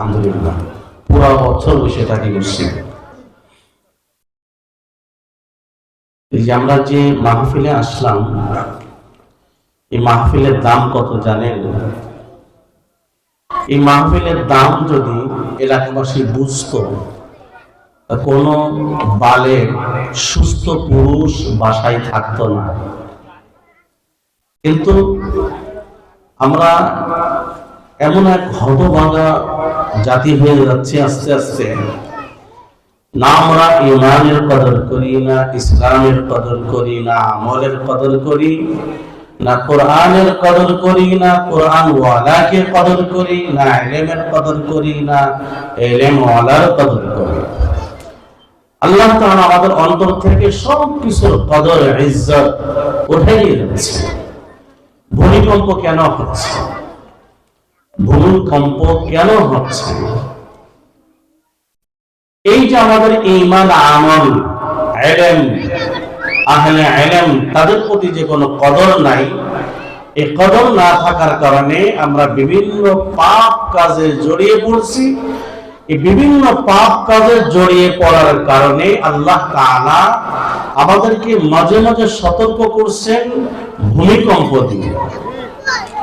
আলহামদুলিল্লাহ পুরো বছর বসে থাকি মসজিদে। এই যে আমরা যে মাহফিলে আসলাম, এই মাহফিলের দাম কত জানেন? এই মাহফিলের দাম যদি এলাকাবাসী বুঝতো, কোনো বালে সুস্থ পুরুষ বাসায় থাকতো না। কিন্তু আমরা এমন এক হতভাগা জাতি হয়ে যাচ্ছে আস্তে আস্তে, না আমরা ইমানের কদর করি, না ইসলামের কদর করি, না আমলের কদর করি, না কোরআনের কদর করি, না কোরআন ওয়ালাকে কদর করি, না ইলমের কদর করি, না ইলম ওয়ালার কদর করি। আল্লাহ তাআলা আমাদের অন্তর থেকে সব কিছুর কদর ইজ্জত উঠাই দিয়েছে। ভূমিকম্প কেন হচ্ছে? ভূমিকম্প কেন হচ্ছে? এই যে আমাদের ঈমান, আমল, ইলম, আহলে ইলম তাদের প্রতি যে কোনো কদর নাই, এই কদর না থাকার কারণে আমরা বিভিন্ন পাপ কাজে জড়িয়ে পড়ছি। এই বিভিন্ন পাপ কাজে জড়িয়ে পড়ার কারণে আল্লাহ তাআলা আমাদেরকে মাঝে মাঝে সতর্ক করছেন ভূমিকম্প দিয়ে,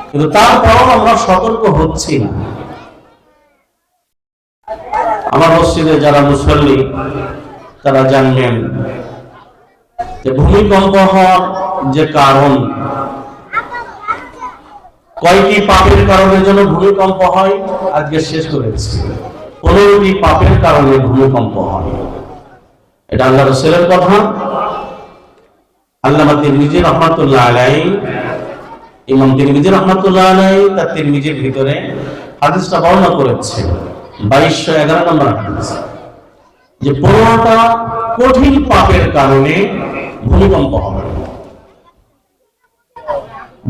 কিন্তু তারপরও আমরা সতর্ক হচ্ছি না। আমার মসজিদে যারা মুসল্লি তারা জানবেন যে ভূমিকম্প হওয়ার যে কারণ, কয়টি পাপের কারণে যেন ভূমিকম্প হয় আজকে শেষ করেছি। 15টি পাপের কারণে ভূমিকম্প হয়। এটা আল্লাহ রাসূলের কথা। আল্লামা তিরমিজি রাহমাতুল্লাহ আলাইহি, ইমাম তিরমিজি রাহমাতুল্লাহ আলাইহি তার তিরমিজির ভিতরে হাদিসটা বর্ণনা করেছেন, 2211 নম্বর হাদিস, যে 15টা কঠিন পাপের কারণে ভূমিকম্প হবে।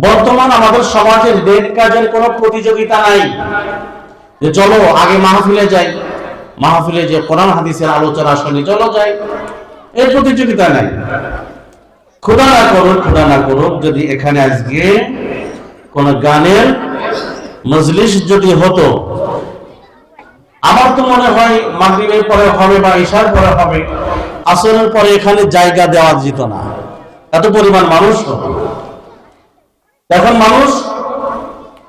বর্তমান আমাদের সমাজের নেক কাজের কোনো প্রতিযোগিতা নাই, যে চলো আগে মাহফিলে যাই, মাহফিলে যে কোরআন হাদিসের আলোচনা শুনি, চলো যাই, এই প্রতিযোগিতা নাই। খোদা না করুক যদি এখানে আজকে কোন গানের মজলিস যদি হতো, আমার তো মনে হয় মাগরিবের পরে হবে বা ইশার পরে হবে, আসরের পরে এখানে জায়গা দেওয়া যেত না, এত পরিমাণ মানুষ হতো। এখন মানুষ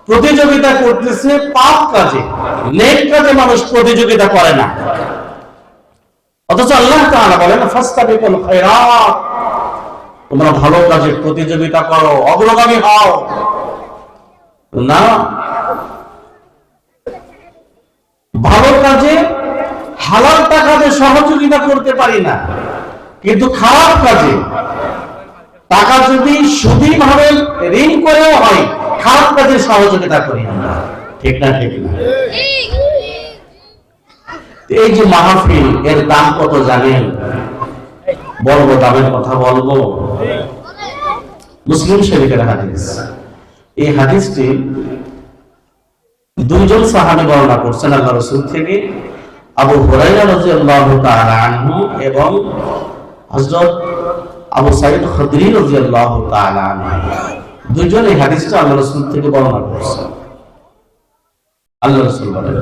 প্রতিযোগিতা করতেছে পাপ কাজে, নেক কাজে মানুষ প্রতিযোগিতা করে না। অথচ আল্লাহ তাআলা বলেন ফাস্তাবিকুল খায়রাত, তোমরা ভালো কাজে প্রতিযোগিতা করো, অগ্রগামী হও। না, ভালো কাজে হালাল টাকাতে সহযোগিতা করতে পারি না, কিন্তু খারাপ কাজে টাকা যদি সুদী ভাবে ঋণ করেও হয়, খারাপ কাজে সহযোগিতা করি আমরা। ঠিক না? ঠিক না? এই যে মাহফিল, এর দাম কত জানেন? বলবো, দামের কথা বলবো। মুসলিম শরীফের হাদিস। এই হাদিসটি দুইজন সাহাবী বর্ণনা করছেন আল্লাহ রাসূল থেকে, আবু হুরায়রা রাদিয়াল্লাহু তাআলা আনহু এবং হযরত আবু সাঈদ খুদরি রাদিয়াল্লাহু তাআলা আনহু। দুইজন এই হাদিসটা আল্লাহ রাসূল থেকে বর্ণনা করেছেন। আল্লাহ রাসূল বলেন,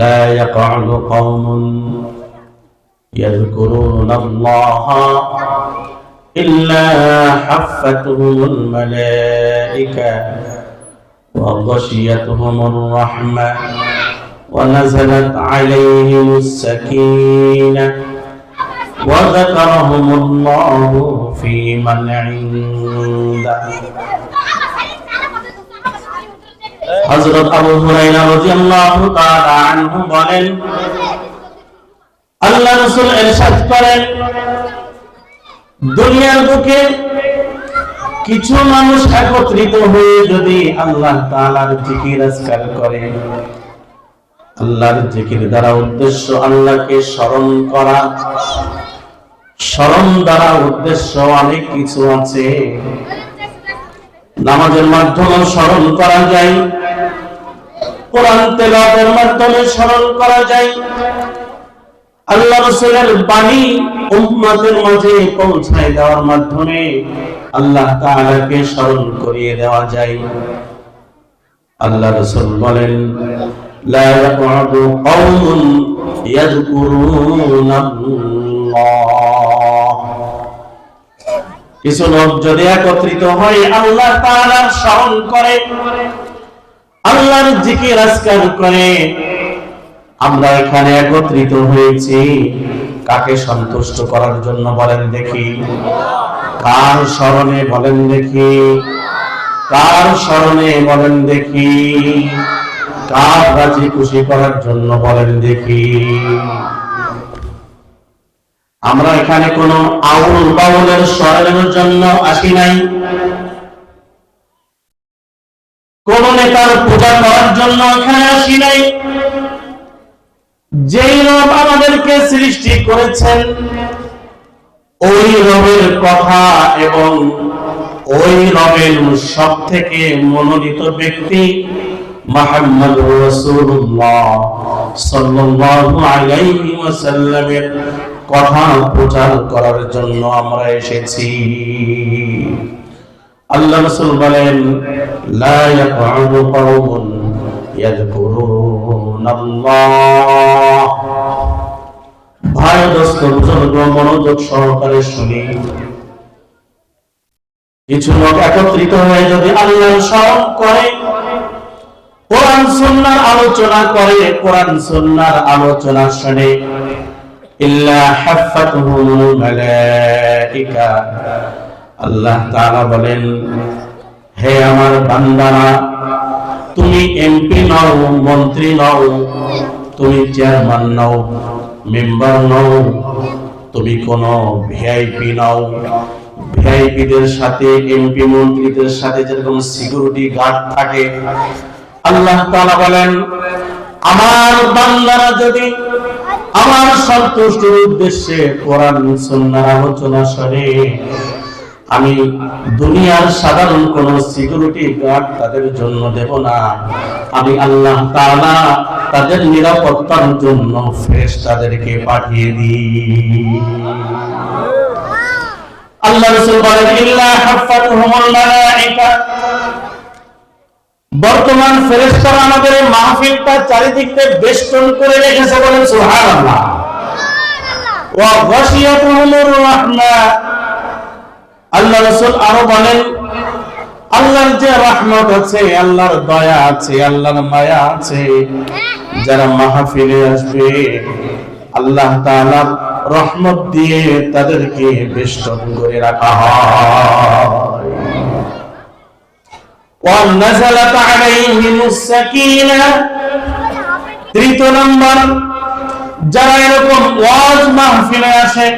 লা ইয়াকউদু কওমুন ইয়াযকুরুনাল্লাহা ইল্লা হাফাতুহুমুল মালায়েকা ওয়া গাশিয়াতুহুমুর রাহমা ওয়া নাযালাত আলাইহিমুস সাকিনাহ ওয়া যাকারাহুমুল্লাহু ফী মান ইনদাহ। হযরত আবু হুরায়রা রাদিয়াল্লাহু তাআলা আনহু বলেন, আল্লাহ রাসূল ইরশাদ করেন, দুনিয়ার বুকে কিছু মানুষ একত্রিত হয়ে যদি আল্লাহ তাআলার জিকির আজকার করে, আল্লাহর জিকির দ্বারা উদ্দেশ্য আল্লাহকে স্মরণ করা, স্মরণ দ্বারা উদ্দেশ্য অনেক কিছু আছে। নামাজের মাধ্যমে স্মরণ করা যায়, কোরআন তেলাওয়াতের মাধ্যমে স্মরণ করা যায়, আল্লাহ রাসূলের বাণী উম্মতের মাঝে পৌঁছায় দেওয়ার মাধ্যমে আল্লাহ তাআলাকে স্মরণ করিয়ে দেওয়া যায়। আল্লাহ রাসূল বলেন, লা ইয়াকউদু কওমুন ইয়াযকুরুনাল্লাহ। কিছু লোক যদি একত্রিত হয় আল্লাহ তাআলার স্মরণ করে, আল্লাহর জিকির আজকার করে, আমরা এখানে একত্রিত হয়েছি কাকে সন্তুষ্ট করার জন্য বলেন দেখি? কার স্মরণে বলেন দেখি? কার স্মরণে বলেন দেখি? কার রাজি খুশি করার জন্য বলেন দেখি? আমরা এখানে কোনো আউল বাউলের স্মরণের জন্য আসি নাই, কোন নেতার পূজা করার জন্য এখানে আসি নাই। যেই রব আমাদেরকে সৃষ্টি করেছেন ওই রবের কথা এবং ওই রবের সব থেকে মনোনীত ব্যক্তি মুহাম্মদুর রাসূলুল্লাহ সাল্লাল্লাহু আলাইহি ওয়াসাল্লামের কথা প্রচার করার জন্য আমরা এসেছি। আল্লাহ রাসূল বলেন, লা ইয়াকউদু কওমুন ইয়াযকুরুনাল্লাহ। ভাই দোস্ত বুজুর্গ মনোযোগ সহকারে শুনি। কিছু লোক একত্রিত হয়ে যদি আল্লাহর স্মরণ করে, কোরআন সুন্নাহর আলোচনা করে, কোরআন সুন্নাহর আলোচনা শুনে, ইল্লা হাফাতহুমুল মালায়েকা, আল্লাহ তাআলা বলেন, হে আমার বান্দারা, তুমি এমপি নও, মন্ত্রী নও, তুমি চেয়ারম্যান নও, মেম্বার নও, তুমি কোন ভিআইপি নও। ভিআইপিদের সাথে, এমপি মন্ত্রীদের সাথে যেরকম সিকিউরিটি গার্ড থাকে, আল্লাহ তাআলা বলেন, আমার বান্দারা যদি আমার সন্তুষ্টির উদ্দেশ্যে কোরআন সুন্নাহর আলোচনা শুনে, আমি দুনিয়ার সাধারণ কোন সিকিউরিটি গার্ড তাদের জন্য দেব না। আমি আল্লাহ তাআলা তাদের নিরাপত্তার জন্য ফেরেশতাদেরকে পাঠিয়ে দিই। আল্লাহ রাসূল বলেন, ইল্লা হাফাতুহুমুল মালায়েকা। বর্তমান ফেরেশতারা আমাদের এই মাহফিলটা চারিদিক থেকে বেষ্টন করে রেখেছে, বলেন সুবহানাল্লাহ। ওয়া গাশিয়াতুহুমুর রাহমা। আল্লাহ রাসূল আরো বলেন, আল্লাহর যে রহমত আছে, আল্লাহর দয়া আছে, আল্লাহর মায়া আছে, যারা মাহফিলে আসবে আল্লাহ তাআলার রহমত দিয়ে তাদেরকে বেষ্টন করে রাখা হয়। ওয়া নাযালাত আলাইহিমুস সাকিনা। তৃতীয় নম্বর, যারা এরকম ওয়াজ মাহফিলে আসে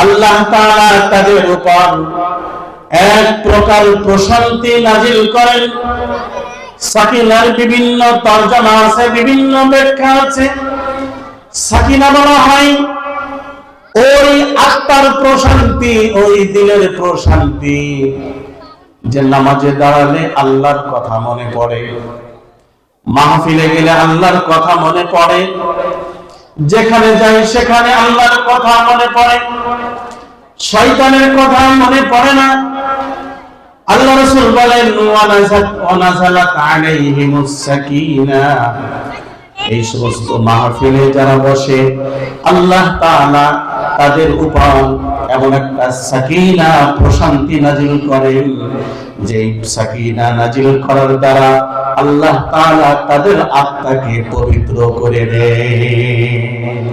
আল্লাহ তাআলা তাদের উপর এক প্রকার প্রশান্তি নাজিল করেন। সাকিনার বিভিন্ন তরজমা আছে, বিভিন্ন ব্যাখ্যা আছে। সাকিনা বলা হয় ওই আত্মার প্রশান্তি, ওই দিলের প্রশান্তি, যে নামাজে দাঁড়ালে আল্লাহর কথা মনে পড়ে, মাহফিলে গেলে আল্লাহর কথা মনে পড়ে, যেখানে যাই সেখানে আল্লাহর কথা মনে পড়ে, শয়তানের কথা মনে পড়ে না। আল্লাহ রাসূল বলেন, ওয়া নাযালাত আলাইহিমুস সাকিনা। এই সমস্ত মাহফিলে যারা বসে আল্লাহ তাআলা তাদের উপর এমন একটা সাকিনা প্রশান্তি নাজিল করেন, যে সাকিনা নাজিল করার দ্বারা আল্লাহ তাআলা তাদের আত্মাকে পবিত্র করে দেন।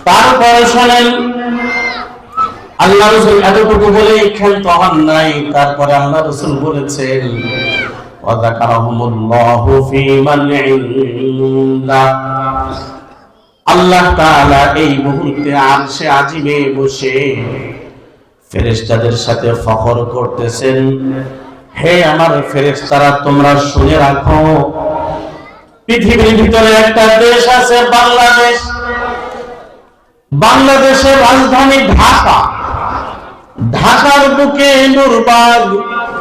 তারপরে শোনেন, আল্লাহ রাসূল এতটুকু বলে ক্ষান্ত হন নাই। তারপরে আল্লাহ রাসূল বলেছেন, ওয়া যাকারাহুমুল্লাহু ফী মান ইনদা। আল্লাহ তাআলা এই মুহূর্তে আরশে আজিমে বসে ফেরেশতাদের সাথে ফখর করতেছেন, হে আমার ফেরেশতারা, তোমরা শুনে রাখো, পৃথিবীর ভিতরে একটা দেশ আছে বাংলাদেশ। বাংলাদেশের রাজধানী ঢাকা। ঢাকার বুকে নূরবাগ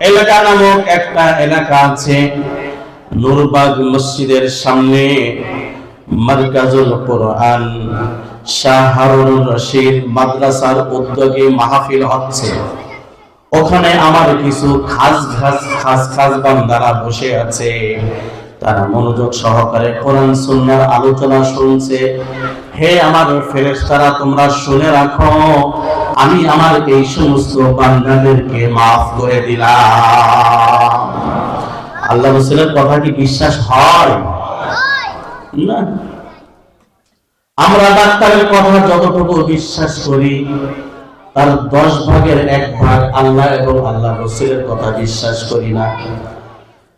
এলাকা নামক একটা এলাকা আছে। নূরবাগ মসজিদের সামনে মারকাজুল কোরআন শাহ হারুন রশিদ মাদ্রাসার উদ্যোগে মাহফিল হচ্ছে। ওখানে আমার কিছু খাস বান্দারা বসে আছে। তারা মনোযোগ সহকারে কোরআন সুন্নাহর আলোচনা শুনছে। হে আমার ফেরেশতারা, তোমরা শুনে রাখো, আমি আমার এই সমস্ত বান্দাদেরকে মাফ করে দিলাম। আল্লাহ রাসূলের কথা কি বিশ্বাস হয় না? আমরা ডাক্তারের কথা যতটুকু বিশ্বাস করি, তার 10 ভাগের 1 ভাগ আল্লাহ এবং আল্লাহ রাসূলের কথা বিশ্বাস করি না।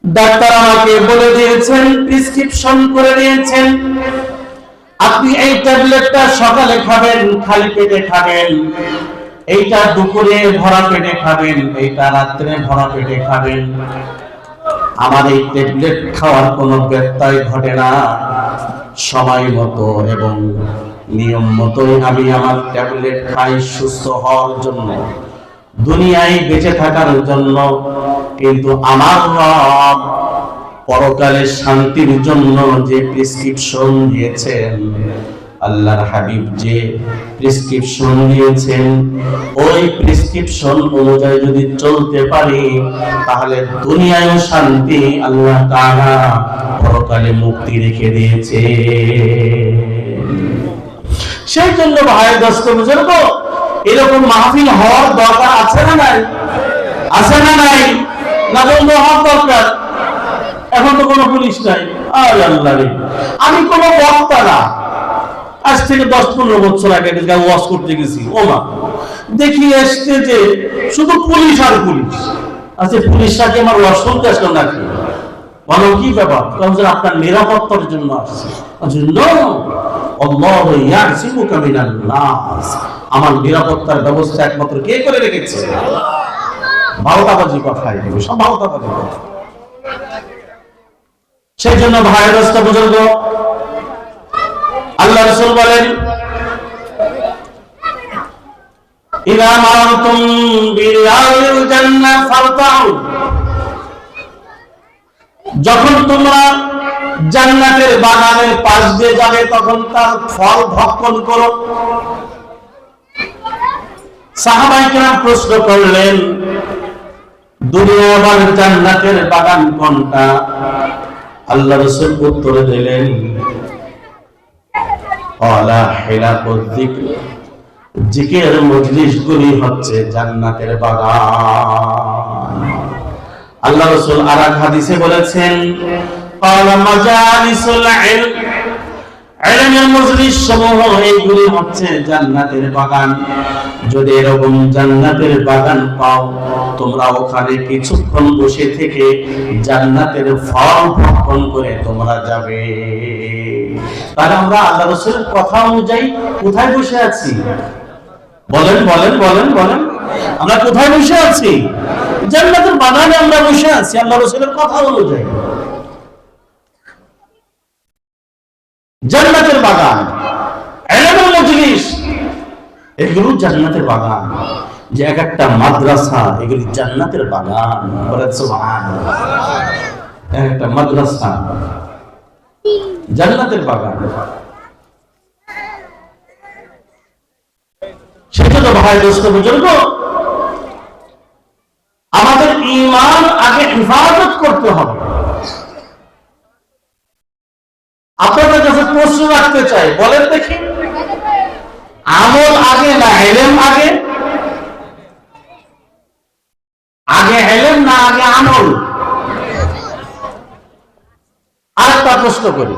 ডাক্তার আমাকে বলে দিয়েছেন, প্রেসক্রিপশন করে দিয়েছেন, আপনি এই ট্যাবলেটটা সকালে খাবেন, খালি পেটে খাবেন, এইটা দুপুরে ভরা পেটে খাবেন, এইটা রাত্রে ভরা পেটে খাবেন। আমার এই ট্যাবলেট খাওয়ার কোনো ব্যত্যয় ঘটে না। সময় মতো এবং নিয়ম মতোই আমি আমার ট্যাবলেট খাই সুস্থ হওয়ার জন্য, দুনিয়ায় বেঁচে থাকার জন্য। কিন্তু আমার রব পরকালের শান্তির জন্য যে প্রেসক্রিপশন দিয়েছেন, আল্লাহর হাবিব যে প্রেসক্রিপশন দিয়েছেন, ওই প্রেসক্রিপশন অনুযায়ী যদি চলতে পারি, তাহলে দুনিয়ায়ও শান্তি, আল্লাহ তাআলা পরকালে মুক্তি রেখে দিয়েছে। সেই জন্য ভাই দোস্ত বুঝলো, এরকম মাহফিল হওয়ার দরকার আছে না নাই? আছে না নাই? না বন্ধু, হওয়ার দরকার। এখন তো কোনো পুলিশ নাই। আল্লাহ রে, আমি কোনো বক্তা না। আজ থেকে 10-15 বছর আগে ওয়াজ করতে গেছি, ওমা দেখি আসতে যে শুধু পুলিশ আর পুলিশ। আচ্ছা, পুলিশরা কি আমার ওয়াজ শুনতে আসলো নাকি? বলো কি ব্যাপার? আপনার নিরাপত্তার জন্য আসছে। আমার নিরাপত্তার ব্যবস্থা একমাত্র কে করে রেখেছে? ভাওতাবাজি কথা, এগুলো সব ভাওতাবাজি কথা। সেই জন্য ভাইয়ের রাস্তা বুঝল, আল্লাহ রাসূল বলেন, ইযা মারাতুম বিরিয়াল জান্নাহ ফারতাউ, যখন তোমরা জান্নাতের বাগানের পাশ দিয়ে যাবে, তখন তার ফল ভক্ষণ করো। সাহাবায়ে কেরাম প্রশ্ন করলেন, দুনিয়ার জান্নাতের বাগান কোনটা? আল্লাহ রাসূল উত্তরে দিলেন, আলা হিলাকুয যিকর, জিকির মজলিসগুলি হচ্ছে জান্নাতের বাগান। আল্লাহ রাসূল আরেক হাদিসে বলেছেন, ক্বালা মাজালিসুল ইলম, ইলমের মজলিস সমূহ এইগুলি হচ্ছে জান্নাতের বাগান। যদি এরকম জান্নাতের বাগান পাও, তোমরা ওখানে কিছুক্ষণ বসে থেকে জান্নাতের ফল ভক্ষণ করে তোমরা যাবে। তাহলে আমরা আল্লাহ রাসূলের কথা অনুযায়ী কোথায় বসে আছি? বলেন বলেন বলেন বলেন, আমরা কোথায় বসে আছি? জান্নাতের বাগানে আমরা বসে আছি আল্লাহ রাসূলের কথা অনুযায়ী। জান্নাতের বাগান, ইলমের মজলিস, এগুলো জান্নাতের বাগান। যে এক একটা মাদ্রাসা, এগুলি জান্নাতের বাগান। বলেন সুবহানাল্লাহ। একটা মাদ্রাসা জান্নাতের বাগান। সেজন্য ভাই দোস্ত বুঝুন, আমাদের ঈমান আগে হিফাজত করতে হবে। আপনাদের কাছে প্রশ্ন রাখতে চাই, বলেন দেখি, আমল আগে না ইলম আগে? আগে ইলম না আগে আমল? আরেকটা প্রশ্ন করি,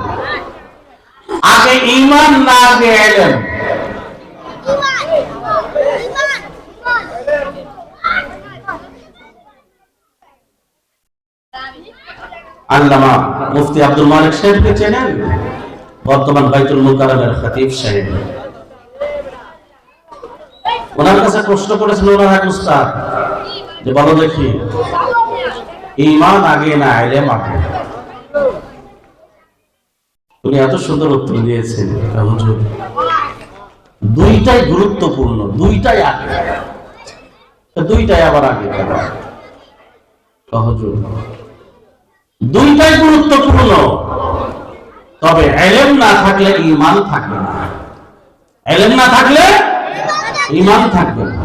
আগে ঈমান না আগে ইলম? আল্লামা মুফতি আব্দুল মালিক সাহেবকে চেনেন? বর্তমান বাইতুল মুকাররমের খতিব সাহেব। ওনার কাছে প্রশ্ন করেছিল ওনার এক উস্তাদ, যে বলো দেখি, ঈমান আগে না ইলম আগে? উনি এত সুন্দর উত্তর দিয়েছেন, হুজুর দুইটাই গুরুত্বপূর্ণ, দুইটাই আগে। দুইটাই আবার আগে কেন? হুজুর দুইটাই গুরুত্বপূর্ণ, তবে ইলম না থাকলে ঈমান থাকবে না। ইলম না থাকলে ঈমান থাকবে না।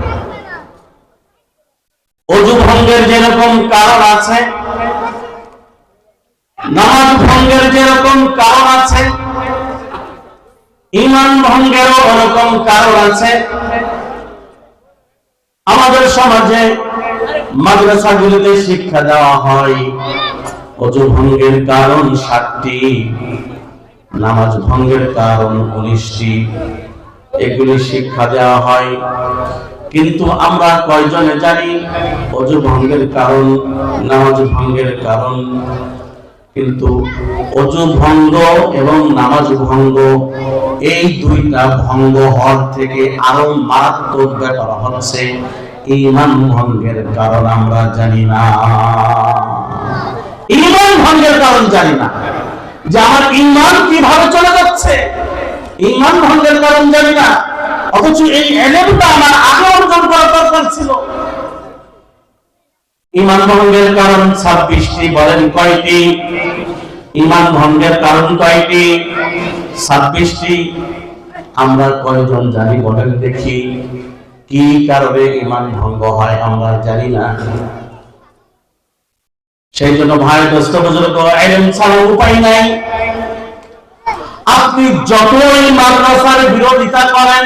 ওযু ভঙ্গের যেরকম কারণ আছে, নামাজ ভঙ্গের যেরকম কারণ আছে, ঈমান ভঙ্গেরও ওরকম কারণ আছে। আমাদের সমাজে মাদ্রাসাগুলিতে শিক্ষা দেওয়া হয় ওযু ভঙ্গের কারণ 7টি, নামাজ ভঙ্গের কারণ 19টি, এগুলি শিক্ষা দেওয়া হয়। কিন্তু আমরা কয়জনে জানি ওযু ভঙ্গের কারণ, নামাজ ভঙ্গের কারণ? কিন্তু ওযু ভঙ্গ এবং নামাজ ভঙ্গ, এই দুইটা ভঙ্গ হওয়ার থেকে আরো মারাত্মক ব্যাপার হচ্ছে ঈমান ভঙ্গের কারণ আমরা জানি না। ঈমান ভঙ্গের কারণ জানি না, যে আমার ঈমান কিভাবে চলে যাচ্ছে, ঈমান ভঙ্গের কারণ জানি না। অথচ এই ইলমটা আমার আগে অর্জন করা দরকার ছিল। ঈমান ভঙ্গের কারণ 26টি, বলেন কয়টি? ঈমান ভঙ্গের কারণ কয়টি? 26টি। আমরা কয়জন জানি বলেন দেখি? কি কারণে ঈমান ভঙ্গ হয় আমরা জানি না। সেই জন্য ভাই, দোস্ত, বুজুর্গ, ইলম ছাড়া উপায় নাই। আপনি যতই মাদ্রাসার বিরোধিতা করেন,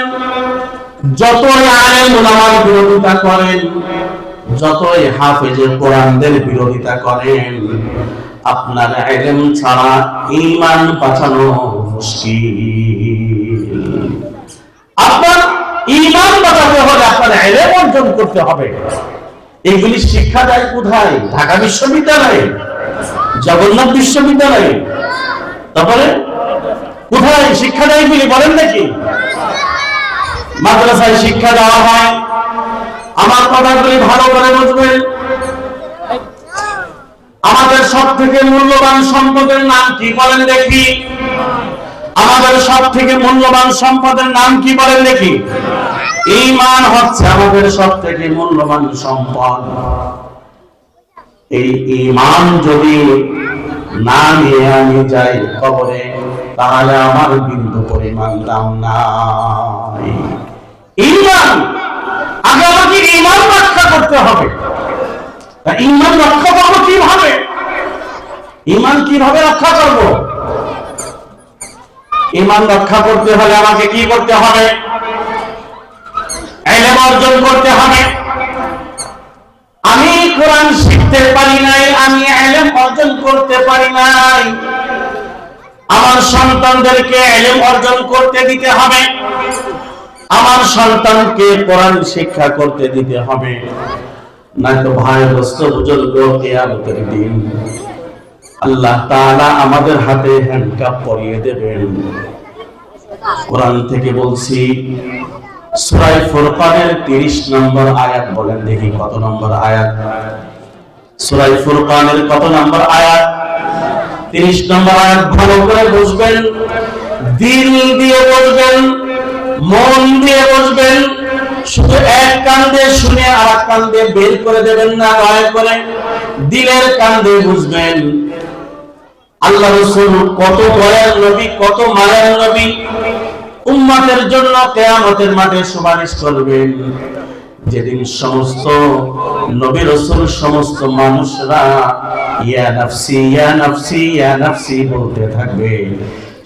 যতই আলেম ওলামার বিরোধিতা করেন, যতই হাফেজে কোরআনদের বিরোধিতা করেন, আপনার ইলম ছাড়া ঈমান বাঁচানো মুশকিল। আপনার ঈমান বাঁচাতে হলে আপনার ইলম অর্জন করতে হবে। এগুলি শিক্ষা দেয় কোথায়? ঢাকা বিশ্ববিদ্যালয়ে, জগন্নাথ বিশ্ববিদ্যালয়ে। তারপরে কোথায় শিক্ষা দেয় এগুলি বলেন দেখি? মাদ্রাসায় শিক্ষা দেওয়া হয়। আমার কথাগুলি ভালো করে বুঝবেন। আমাদের সব থেকে মূল্যবান সম্পদের নাম কি বলেন দেখি? আমাদের সব থেকে মূল্যবান সম্পদের নাম কি বলেন দেখি? ঈমান হচ্ছে আমাদের সব থেকে মূল্যবান সম্পদ। এই ঈমান যদি না নিয়ে আমি যাই কবরে, তাহলে আমার বিন্দু পরিমাণ দাম নাই। ঈমান, আগে আমাকে ঈমান রক্ষা করতে হবে। ঈমান রক্ষা করবো কিভাবে? ঈমান কিভাবে রক্ষা করব? ঈমান রক্ষা করতে হলে আমাকে কি করতে হবে? ইলম অর্জন করতে হবে। আমি কোরআন শিখতে পারি নাই, আমি ইলম অর্জন করতে পারি নাই। আমার সন্তানদেরকে ইলম অর্জন করতে দিতে হবে, আমার সন্তানকে কোরআন শিক্ষা করতে দিতে হবে। নয়তো ভাই, দোস্ত, বুজুর্গ, কিয়ামতের দিন আল্লাহ তাআলা আমাদের হাতে হ্যান্ডকাপ পরিয়ে দেবেন। কোরআন থেকে বলছি, সূরা ফুরকানের 30 নম্বর আয়াত, বলেন দেখি কত নম্বর আয়াত? সূরা ফুরকানের কত নম্বর আয়াত? 30 নম্বর আয়াত। ভালো করে বুঝবেন, দিল দিয়ে বুঝবেন, মন দিয়ে বুঝবেন। শুধু এক কান দিয়ে শুনে আর এক কান দিয়ে বের করে দেবেন না, দয়া করে দিলের কান দিয়ে বুঝবেন। আল্লাহ রাসূল কত দয়ার নবী, কত মায়ার নবী, উম্মতের জন্য কিয়ামতের মাঠে সুপারিশ করবেন। যেদিন সমস্ত নবী রাসূল, সমস্ত মানুষরা ইয়া নাফসি ইয়া নাফসি ইয়া নাফসি বলতে থাকবে,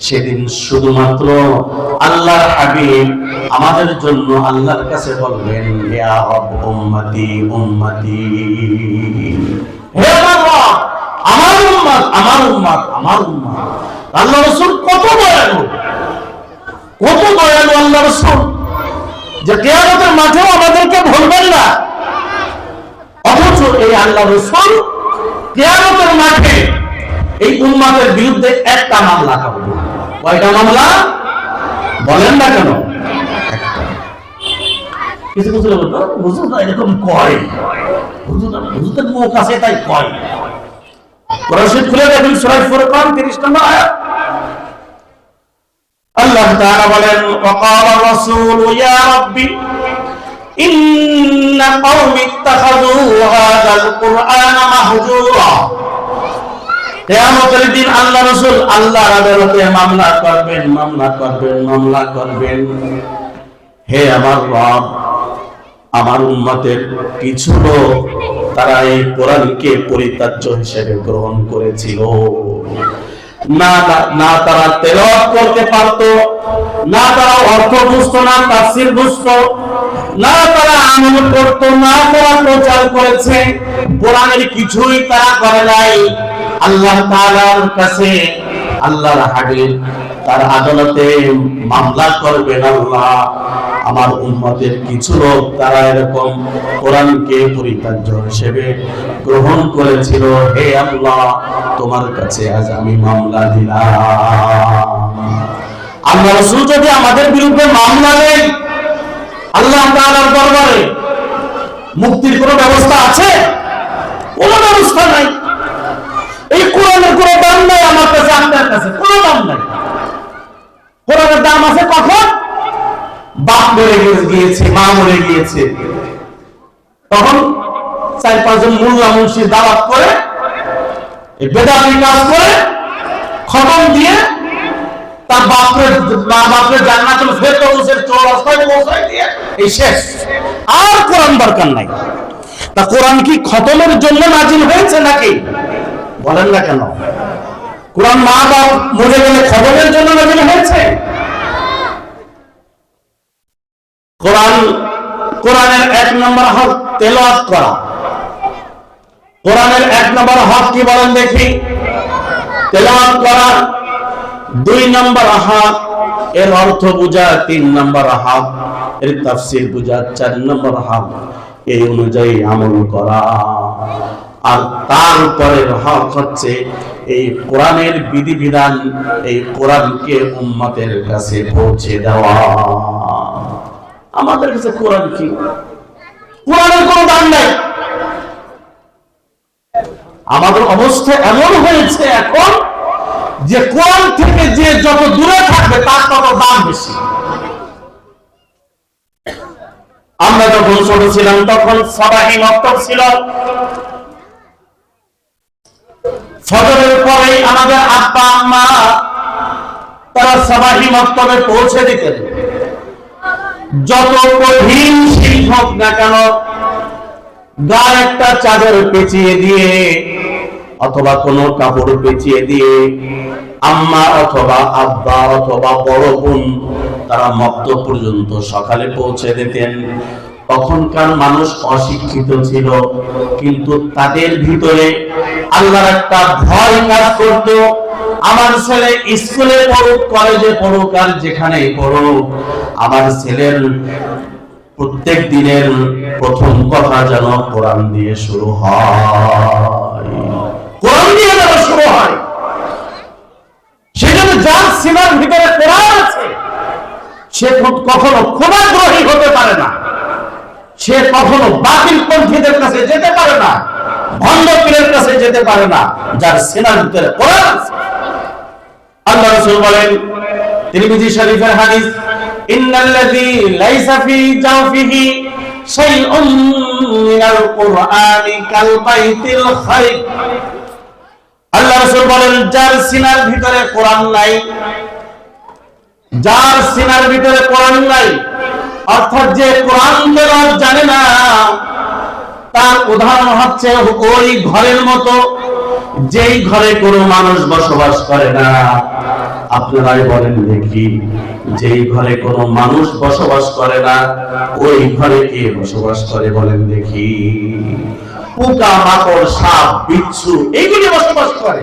সেদিন শুধুমাত্র আল্লাহর হাবিব আমাদের জন্য আল্লাহর কাছে বলবেন, ইয়া রব উম্মতি উম্মতি, হে আল্লাহ, আমার উম্মত আমার উম্মত আমার উম্মত। আল্লাহ রাসূল কত দয়ালু, কত দয়ালু আল্লাহ রাসূল, যে কিয়ামতের মাঠেও আমাদেরকে ভুলবেন না। অথচ এই আল্লাহ রাসূল কিয়ামতের মাঠে এই উম্মতের বিরুদ্ধে একটা মামলা করবে। কয়টা মামলা বলেন না কেন? কিছু কিছু লোক হুজুর এরকম কয়, হুজুরের মুখ আছে তাই কয়। কোরআন শরীফ খুলে দেখুন, সূরা ফুরকান 30 নম্বর আয়াত। আল্লাহ তাআলা বলেন, ওয়াকালা রাসূলু ইয়া রাব্বি ইন্না কওমি ইত্তাখাযু হাযাল কুরআনা মাহজুরা। কিয়ামতের দিন আল্লাহ রাসূল আল্লাহর আদালতে মামলা করবেন, মামলা করবেন, মামলা করবেন। হে আমার রব, আমার উম্মতের কিছু লোক তারা এই কোরআনকে পরিত্যাজ্য হিসেবে গ্রহণ করেছিল। না না তারা তেলাওয়াত করতে পারতো, না তারা অর্থ বুঝতো, না তাফসীর বুঝতো, না তারা আমল করতো, না তারা প্রচার করেছে, কোরআনের কিছুই তারা করে নাই। আল্লাহ তাআলার কাছে, আল্লাহর হাবিব তার আদালতে মামলা করবেন, আল্লাহ আমার উম্মতের কিছু লোক তারা এরকম কোরআনকে পরিত্যাজ্য হিসেবে গ্রহণ করেছিল, হে আল্লাহ তোমার কাছে আজ আমি মামলা দিলাম। আল্লাহ রাসূল যদি আমাদের বিরুদ্ধে মামলা নেয় আল্লাহ তাআলার দরবারে, মুক্তির কোনো ব্যবস্থা আছে? কোনো ব্যবস্থা নাই। এই কোরআনের কোনো দাম নাই আমার কাছে, আপনার কাছে কোনো দাম নাই। কোরআনের দাম আছে কখন? বাপ মরে গিয়েছে, মা মরে গিয়েছে, তখন 4-5 জন মুল্লা মুন্সি দাওয়াত করে বেদাতি কাজ করে খতম দিয়ে তার বাপরে জান্নাতুল ফেরদৌসের চৌরাস্তায় পৌঁছায় দিয়ে এই শেষ। আর কোরআন দরকার নাই। তা কোরআন কি খতমের জন্য নাজিল হয়েছে নাকি? বলেন না কেন? কোরআন মা বাপ মরে গেলে খতমের জন্য নাজিল হয়েছে? কোরআনের 1 নম্বর হক তেলাওয়াত করা। কোরআনের 1 নম্বর হক কি বলেন দেখি? তেলাওয়াত করা। 2 নম্বর হক এর অর্থ বোঝা। 3 নম্বর হক এর তাফসীর বোঝা। 4 নম্বর হক এই অনুযায়ী আমল করা। আর তারপরের হক হচ্ছে এই কোরআনের বিধিবিধান, এই কোরআনকে উম্মতের কাছে পৌঁছে দেওয়া। আমাদের কাছে কোরআন কি? কোরআনের কোনো দাম নাই। আমাদের অবস্থা এমন হয়েছে এখন যে কোরআন থেকে যে যত দূরে থাকবে তার তত দাম বেশি। আমরা যখন ছোট ছিলাম তখন সাবাহি মক্তব ছিল। ফজরের পরেই আমাদের আব্বা আম্মা তারা সাবাহি মক্তবে পৌঁছে দিতেন। যত কঠিন শিক্ষক না কেন গায়ে একটা চাদর পেঁচিয়ে দিয়ে অথবা কোনো কাপড় পেঁচিয়ে দিয়ে আম্মা অথবা আব্বা অথবা বড় বোন তারা মক্তব পর্যন্ত সকালে পৌঁছে দিতেন। তখনকার মানুষ অশিক্ষিত ছিল, কিন্তু তাদের ভিতরে আল্লাহর একটা ভয় কাজ করত। আমার ছেলে স্কুলে পড়ুক, কলেজে পড়ুক, আর যেখানেই পড়ুক, আমার ছেলের প্রত্যেক দিনের প্রথম কথা যেন কোরআন দিয়ে শুরু হয়, কোরআন দিয়ে যেন শুরু হয়। সেজন্য যার সিনার ভিতরে কোরআন আছে সে কখনো ক্ষমাগ্রহী হতে পারে না, সে কখনো বাতিল পন্থীদের কাছে যেতে পারে না, ভণ্ড পীরের কাছে যেতে পারে না, যার সিনার ভিতরে কোরআন আছে। আল্লাহ রাসূল বলেন, তিরমিজি শরীফের হাদিস, ইন্নাল্লাযী লাইসা ফি জাওফিহি শাইউন মিনাল কুরআনি কাল বাইতিল খারিব। আল্লাহ রাসূল বলেন, যার সিনার ভিতরে কোরআন নাই, যার সিনার ভিতরে কোরআন নাই, অর্থাৎ যে কোরআন তেলাওয়াত জানে না, তার উদাহরণ হচ্ছে ওই ঘরের মতো যেই ঘরে কোনো মানুষ বসবাস করে না। আপনারাই বলেন দেখি, যেই ঘরে কোনো মানুষ বসবাস করে না ওই ঘরে কে বসবাস করে বলেন দেখি? পোকা মাকড়, সাপ, বিচ্ছু এইগুলি বসবাস করে।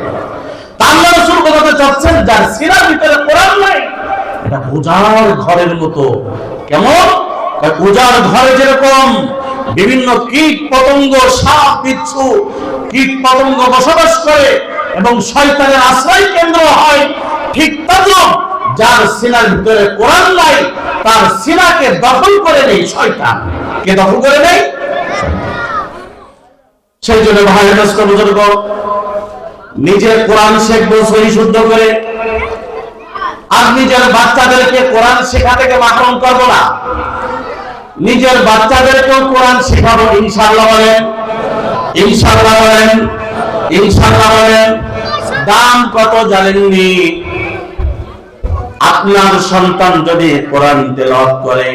আল্লাহ রাসূল বলতে চাচ্ছেন যার সিনার ভিতরে কোরআন নাই এটা উজাড় ঘরের মতো। কেমন? উজাড় ঘরে যেরকম বিভিন্ন কীট পতঙ্গ, সাপ বিচ্ছু, কীট পতঙ্গ বসবাস করে এবং শয়তানের আশ্রয় কেন্দ্র হয়, ঠিক তদ্রুপ যার সিনার ভিতরে কোরআন নাই তার সিনাকে দখল করে নেই শয়তান। কে দখল করে নেই? সেই জন্য ভাই বুজুর্গ, নিজের কোরআন শিখবো সহি শুদ্ধ করে, আর নিজের বাচ্চাদেরকে কোরআন শেখা থেকে মাহরুম করব না। নিজের বাচ্চাদেরকেও কোরআন শেখাবো ইনশাআল্লাহ। বলেন ইনশাআল্লাহ, বলেন ইনশাআল্লাহ। বলেন দাম কত জানেননি? আপনার সন্তান যদি কোরআন তেলাওয়াত করে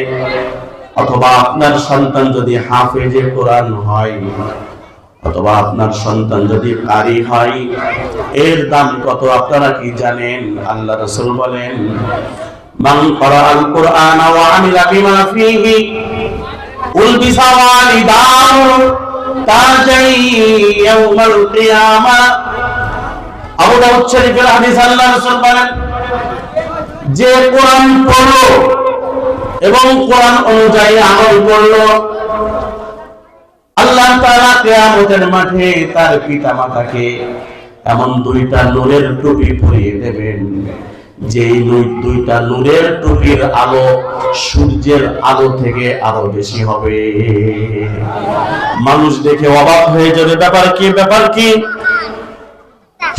অথবা আপনার সন্তান যদি হাফেজে কোরআন হয়, অথবা আপনার সন্তান যদি কারি হয়, এর দাম কত আপনারা কি জানেন? আল্লাহ রাসূল বলেন, মান ক্বারাআল কুরআনা ওয়া আমিলা বিমা ফীহি উলবিসা ওয়ালিদাহু তাজাই ইয়াউমাল কিয়ামা। আবু দাউদ শরীফের হাদিস, আল্লাহ রাসূল বলেন, যে কোরআন পড়লো এবং কোরআন অনুযায়ী আমল করলো, আল্লাহ তাআলা কিয়ামতের মাঠে তার পিতামাতাকে এমন দুইটা নূরের টুপি পরিয়ে দেবেন, যে দুইটা নূরের টুপির আলো সূর্যের আলো থেকে আরো বেশি হবে। মানুষ দেখে অবাক হয়ে যাবে, ব্যাপার কি, ব্যাপার কি?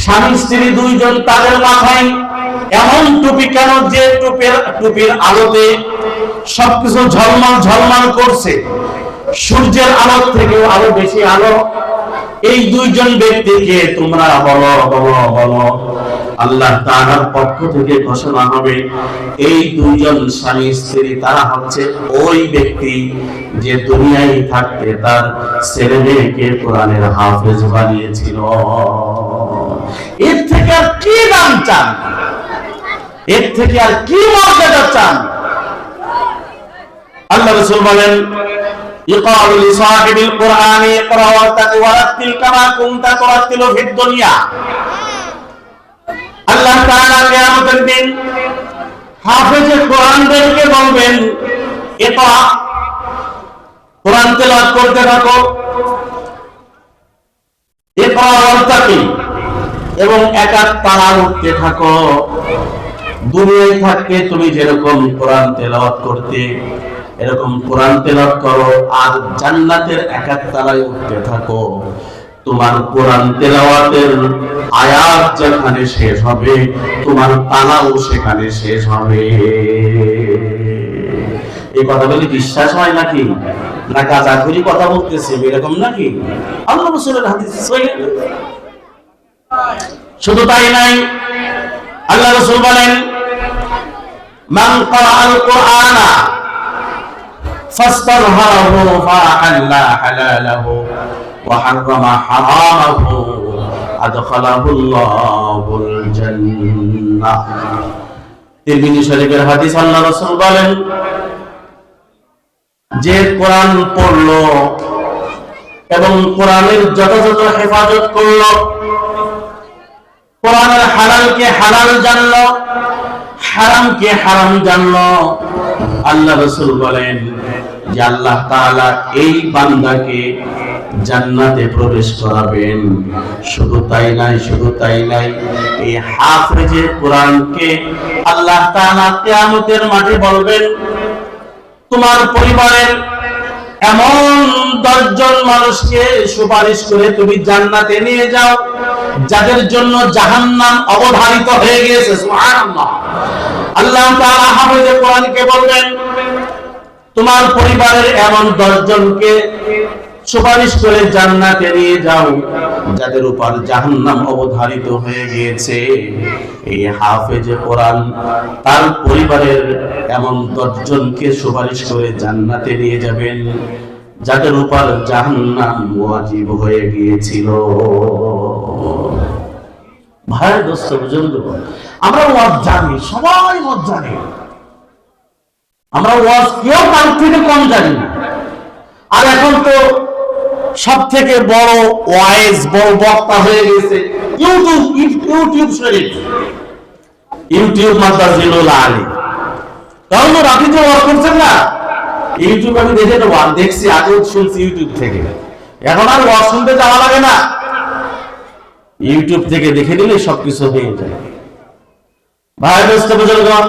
স্বামী স্ত্রী দুইজন, তাদের মাথায় এমন টুপি কেন যে টুপির আলোতে সবকিছু ঝলমল ঝলমল করছে, সূর্যের আলো থেকেও আরো বেশি আলো। এই দুইজন ব্যক্তিকে তোমরা বলো বলো বলো। আল্লাহ তাআলার পক্ষ থেকে ঘোষণা হবে, এই দুইজন স্বামী স্ত্রী তারা হচ্ছে ওই ব্যক্তি যে দুনিয়ায় থাকতে তার ছেলে মেয়েকে কোরআনের হাফেজ বানিয়েছিল। এর থেকে আর কি দাম চান? এর থেকে আর কি মর্যাদা চান? আল্লাহ রাসূল বলেন, ইকরাউ লিসাহিবিল কুরআনি ইকরা ওয়ারাত্তিল কামা কুনতা তুরাত্তিলু ফিদ দুনিয়া। আল্লাহ তাআলা কিয়ামতের দিন হাফেজে কোরআনদেরকে বলবেন, ইকরা, কোরআন তেলাওয়াত করতে থাকো, ইকরা ওয়ারাত্তিল, এবং একাত তারা উঠতে থাকো। দুনিয়ায় থাকতে তুমি যেরকম কোরআন তেলাওয়াত করতে, এরকম কোরআন তেলাওয়াত করো, আর জান্নাতের একাত তারায় উঠতে থাকো। তোমার কোরআন তেলাওয়াতের আয়াত যেখানে শেষ হবে, তোমার তালাও সেখানে শেষ হবে। এই কথাগুলি বিশ্বাস হয় নাকি? না গাঁজাখুরি কথা বলতেছে এরকম নাকি? আল্লাহ রাসূলের হাদিস সহিহ। শুধু তাই নাই, আল্লাহ রাসূল বলেন, মান ক্বারাআল কুরআনা ফাস্তাযহারাহু ফাআল্লা হালালাহু ওয়া হারামা হারামাহু আদখালাহুল্লাহুল জান্নাহ। তিরমিজি শরীফের হাদিস, আল্লাহ রাসূল বলেন, যে কোরআন পড়লো এবং কোরআনের যথাযথ হেফাজত করলো, কোরআনের হালালকে হালাল জানলো, হারামকে হারাম জানলো, আল্লাহ রাসূল বলেন যে আল্লাহ তাআলা এই বান্দাকে জান্নাতে প্রবেশ করাবেন। শুধু তাই নাই, শুধু তাই নাই, এই হাফেজে কোরআনকে আল্লাহ তাআলা কিয়ামতের মাঠে বলবেন, তোমার পরিবারের এমন 10 জন মানুষকে সুপারিশ করে তুমি জান্নাতে নিয়ে যাও, যাদের জন্য জাহান্নাম অবধারিত হয়ে গিয়েছে। সুবহানাল্লাহ। আল্লাহ তাআলা হাফেজে কোরআনকে বলবেন, তোমার পরিবারের এমন 10 জনকে সুপারিশ করে জান্নাতে নিয়ে যাও, যাদের উপর জাহান্নাম অবধারিত হয়ে গিয়েছে। এই হাফেজে কোরআন তার পরিবারের এমন 10 জনকে সুপারিশ করে জান্নাতে নিয়ে যাবেন, যাদের উপর জাহান্নাম ওয়াজিব হয়ে গিয়েছিল। ভাই, দোস্ত, বুঝুন, আমরা ওয়াজ জানি, সবাই ওয়াজ জানি, আমরা ওয়াজ কেউ কার থেকে কম জানি না। আর এখন তো সব থেকে বড় ওয়াইজ, বড় বক্তা হয়ে গেছে ইউটিউব শরীফ, ইউটিউব মাদ্রাসাতুল আলী। কারণ আপনি যে ওয়াজ করছেন না, ইউটিউব আমি দেখছি, আগে শুনছি ইউটিউব থেকে, এখন আর ওয়াজ শুনতে যাওয়া লাগে না, ইউটিউব থেকে দেখে নিলে সবকিছু হয়ে যায়। ভাই, দোস্ত, বুঝুন,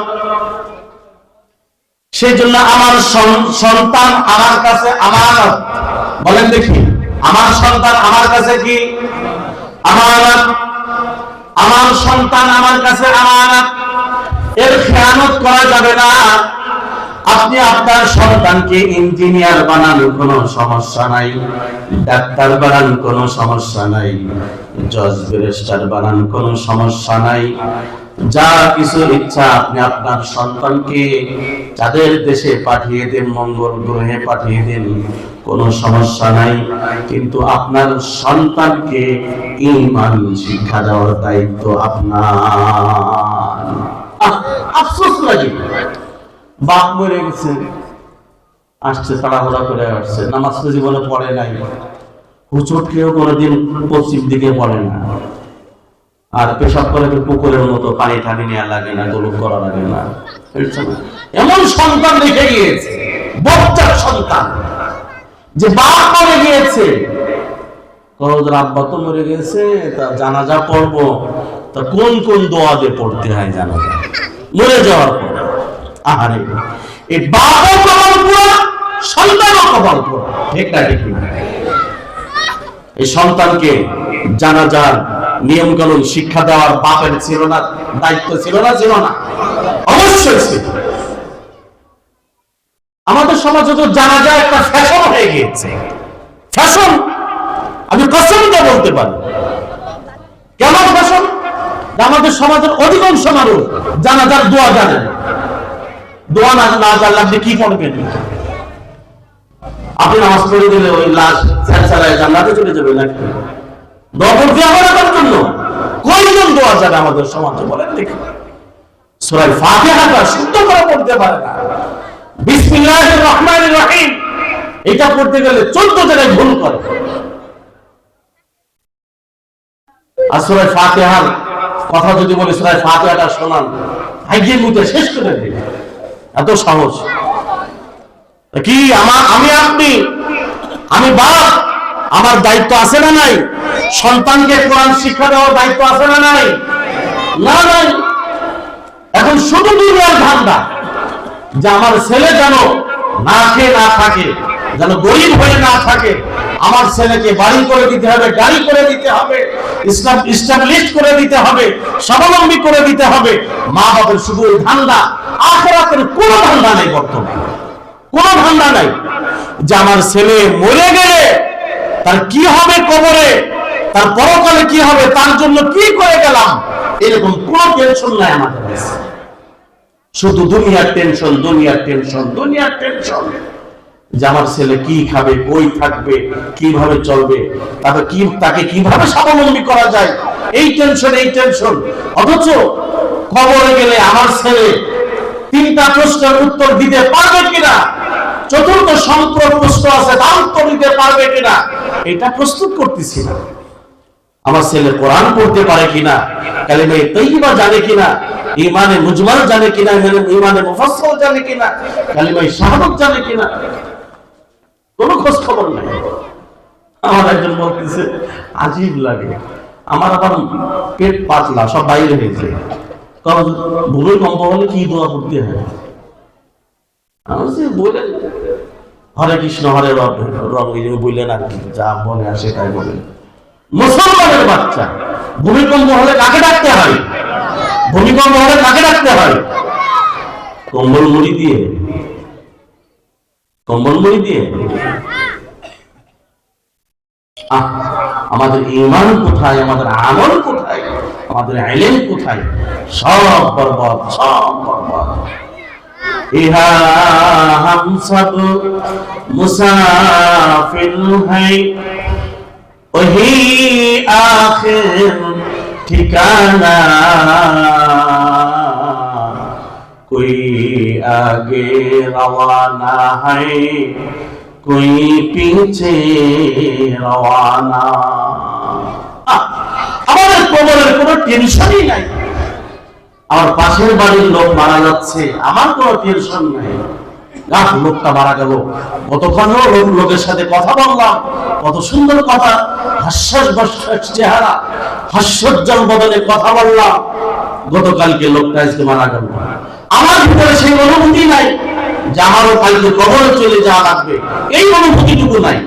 সেই জন্য আমার সন্তান আমার কাছে আমানত। বলেন দেখি, আমার সন্তান আমার কাছে কি আমানত? আমার সন্তান আমার কাছে আমানত, এর খেয়ানত করা যাবে না। আপনি আপনার সন্তানকে ইঞ্জিনিয়ার বানান, কোনো সমস্যা নাই, ডাক্তার বানান, কোনো সমস্যা নাই, জজ ব্যারিস্টার বানান, কোনো সমস্যা নাই, যা কিছু ইচ্ছা আপনি আপনার সন্তানকে যাদের দেশে পাঠিয়ে দেন, মঙ্গল গ্রহে পাঠিয়ে দেন, কোনো সমস্যা নাই, কিন্তু আপনার সন্তানকে ঈমান শিক্ষা দেওয়ার দায়িত্ব আপনার। আফসোস লাগে, বাপ মরে গেছে, আসছে তাড়াহুড়া করে আসছে, নামাজ তো জীবনে পড়ে নাই, হুচট খেয়েও কোনোদিন পশ্চিম দিকে পড়ে না, আর পেশাব করে পুকুরের মতো পানি টানি নেওয়া লাগে না, গোলক করা লাগে না। এমন সন্তান রেখে গিয়েছে, বচ্চার সন্তান, যে বাপ মরে গিয়েছে, আব্বা তো মরে গেছে, তা জানাজা পড়বো, তা কোন কোন দোয়া দিয়ে পড়তে হয় জানাজা মরে যাওয়ার পর? আহারে, এই বাপও কপাল পুরা, সন্তানও কপাল পুরা, ঠিক না? ঠিক না? এই সন্তানকে জানাজার নিয়ম কানুন শিক্ষা দেওয়ার বাপের ছিল না, দায়িত্ব ছিল না? ছিল না? অবশ্যই ছিল। আমাদের সমাজে তো জানাজা একটা ফ্যাশন হয়ে গিয়েছে, ফ্যাশন। আমি কসম দিয়ে বলতে পারি। কেমন ফ্যাশন? আমাদের সমাজের অধিকাংশ মানুষ জানাজার দোয়া জানে না। দোয়া না জানলে আপনি কি করবেন? আপনি নামাজ পড়ে দিলে ওই লাশ চালায় জান্নাতে চলে যাবে নাকি? দোয়া করতে হবে না জন্য? কয়জন দোয়া জানে আমাদের সমাজে বলেন দেখি? সূরা ফাতিহাটা শুদ্ধ করে পড়তে পারে না। বিসমিল্লাহির রহমানির রহিম এটা পড়তে গেলে 14 জায়গায় ভুল করে। আর সূরা ফাতিহার কথা যদি বলি, সূরা ফাতিহাটা শোনান, আইয়ে মুতে শেষ করে দেবে, এত সাহস কি? আমি আপনি, আমি বাপ, আমার দায়িত্ব আছে না নাই? সন্তানকে কোরআন শিক্ষা দেওয়ার দায়িত্ব আছে না নাই? না নাই। এখন শুধু দুনিয়ার ধান্দা, যে আমার ছেলে যেন না খেয়ে না থাকে, যেন গরিব হয়ে না থাকে, আমার ছেলেকে বাড়ি করে দিতে হবে, গাড়ি করে দিতে হবে, ইসলাম ইস্টাবলিশ করে দিতে হবে, স্বাবলম্বী করে দিতে হবে। মা বাবার শুধু ওই ধান্দা, আখিরাতের কোনো ধান্দা নাই বর্তমানে, কোনো ধান্দা নাই। যে আমার ছেলে মরে গেলে তার কি হবে কবরে, তার পরকালে কি হবে, তার জন্য কি করে গেলাম, এরকম কোনো টেনশন নাই আমাদের কাছে। শুধু দুনিয়ার টেনশন, দুনিয়ার টেনশন, দুনিয়ার টেনশন। যে আমার ছেলে কি খাবে, কই থাকবে, কিভাবে চলবে, তাকে কিভাবে স্বাবলম্বী করা যায়, এই টেনশন, এই টেনশন। অথচ কবরে গেলে আমার ছেলে 3টা প্রশ্নের উত্তর দিতে পারবে কিনা, 4র্থ সম্পর্ক প্রশ্ন আছে, তার উত্তর দিতে পারবে কিনা, এটা প্রস্তুত করতেছি না। আমার ছেলে কোরআন পড়তে পারে কিনা, কালিমা তাইয়্যিবা জানে কিনা, ঈমানে মুজমাল জানে কিনা, ঈমানে মুফাসসাল জানে কিনা, কালিমা শাহাদাত জানে কিনা, কোনো খোঁজ খবর নাই। আমার একজন বলতেছে, আজীব লাগে, আমার আবার পেট পাতলা, সব বাইরে হয়েছে, কারণ ভূমিকম্প হলে কি দোয়া করতে হয়? আমি বললেন হরে কৃষ্ণ হরে রব বললেন, আর কি যা মনে আসে তাই বলেন। মুসলমানের বাচ্চা, ভূমিকম্প হলে কাকে ডাকতে হয়? ভূমিকম্প হলে কাকে ডাকতে হয়? কম্বল মুড়ি দিয়ে, কম্বল মুড়ি দিয়ে। আমাদের ঈমান কোথায়, আমাদের আমল কোথায়, আমাদের ইলম কোথায়? সব বরবাদ, সব বরবাদ। ইহা হাম সব মুসাফির হ্যায়, ওহি আখির ঠিকানা, कोई आगे रवाना है, कोई पीछे रवाना। আমাদের কবরের কোনো টেনশনই নাই। আমার পাশের বাড়ির লোক মারা যাচ্ছে, আমার কোনো টেনশন নাই। লোকটা মারা গেল, কতক্ষণ লোকের সাথে কথা বললাম, কত সুন্দর কথা, হাস্যাস চেহারা, হাস্যোজ্জ্বল বদনে কথা বললাম। গতকালকে লোকটা আজকে মারা গেল, আমার ভিতরে সেই অনুভূতি নাই যে আমারও কালকে কবরে চলে যাওয়া লাগবে, এই অনুভূতিটুকু নাই।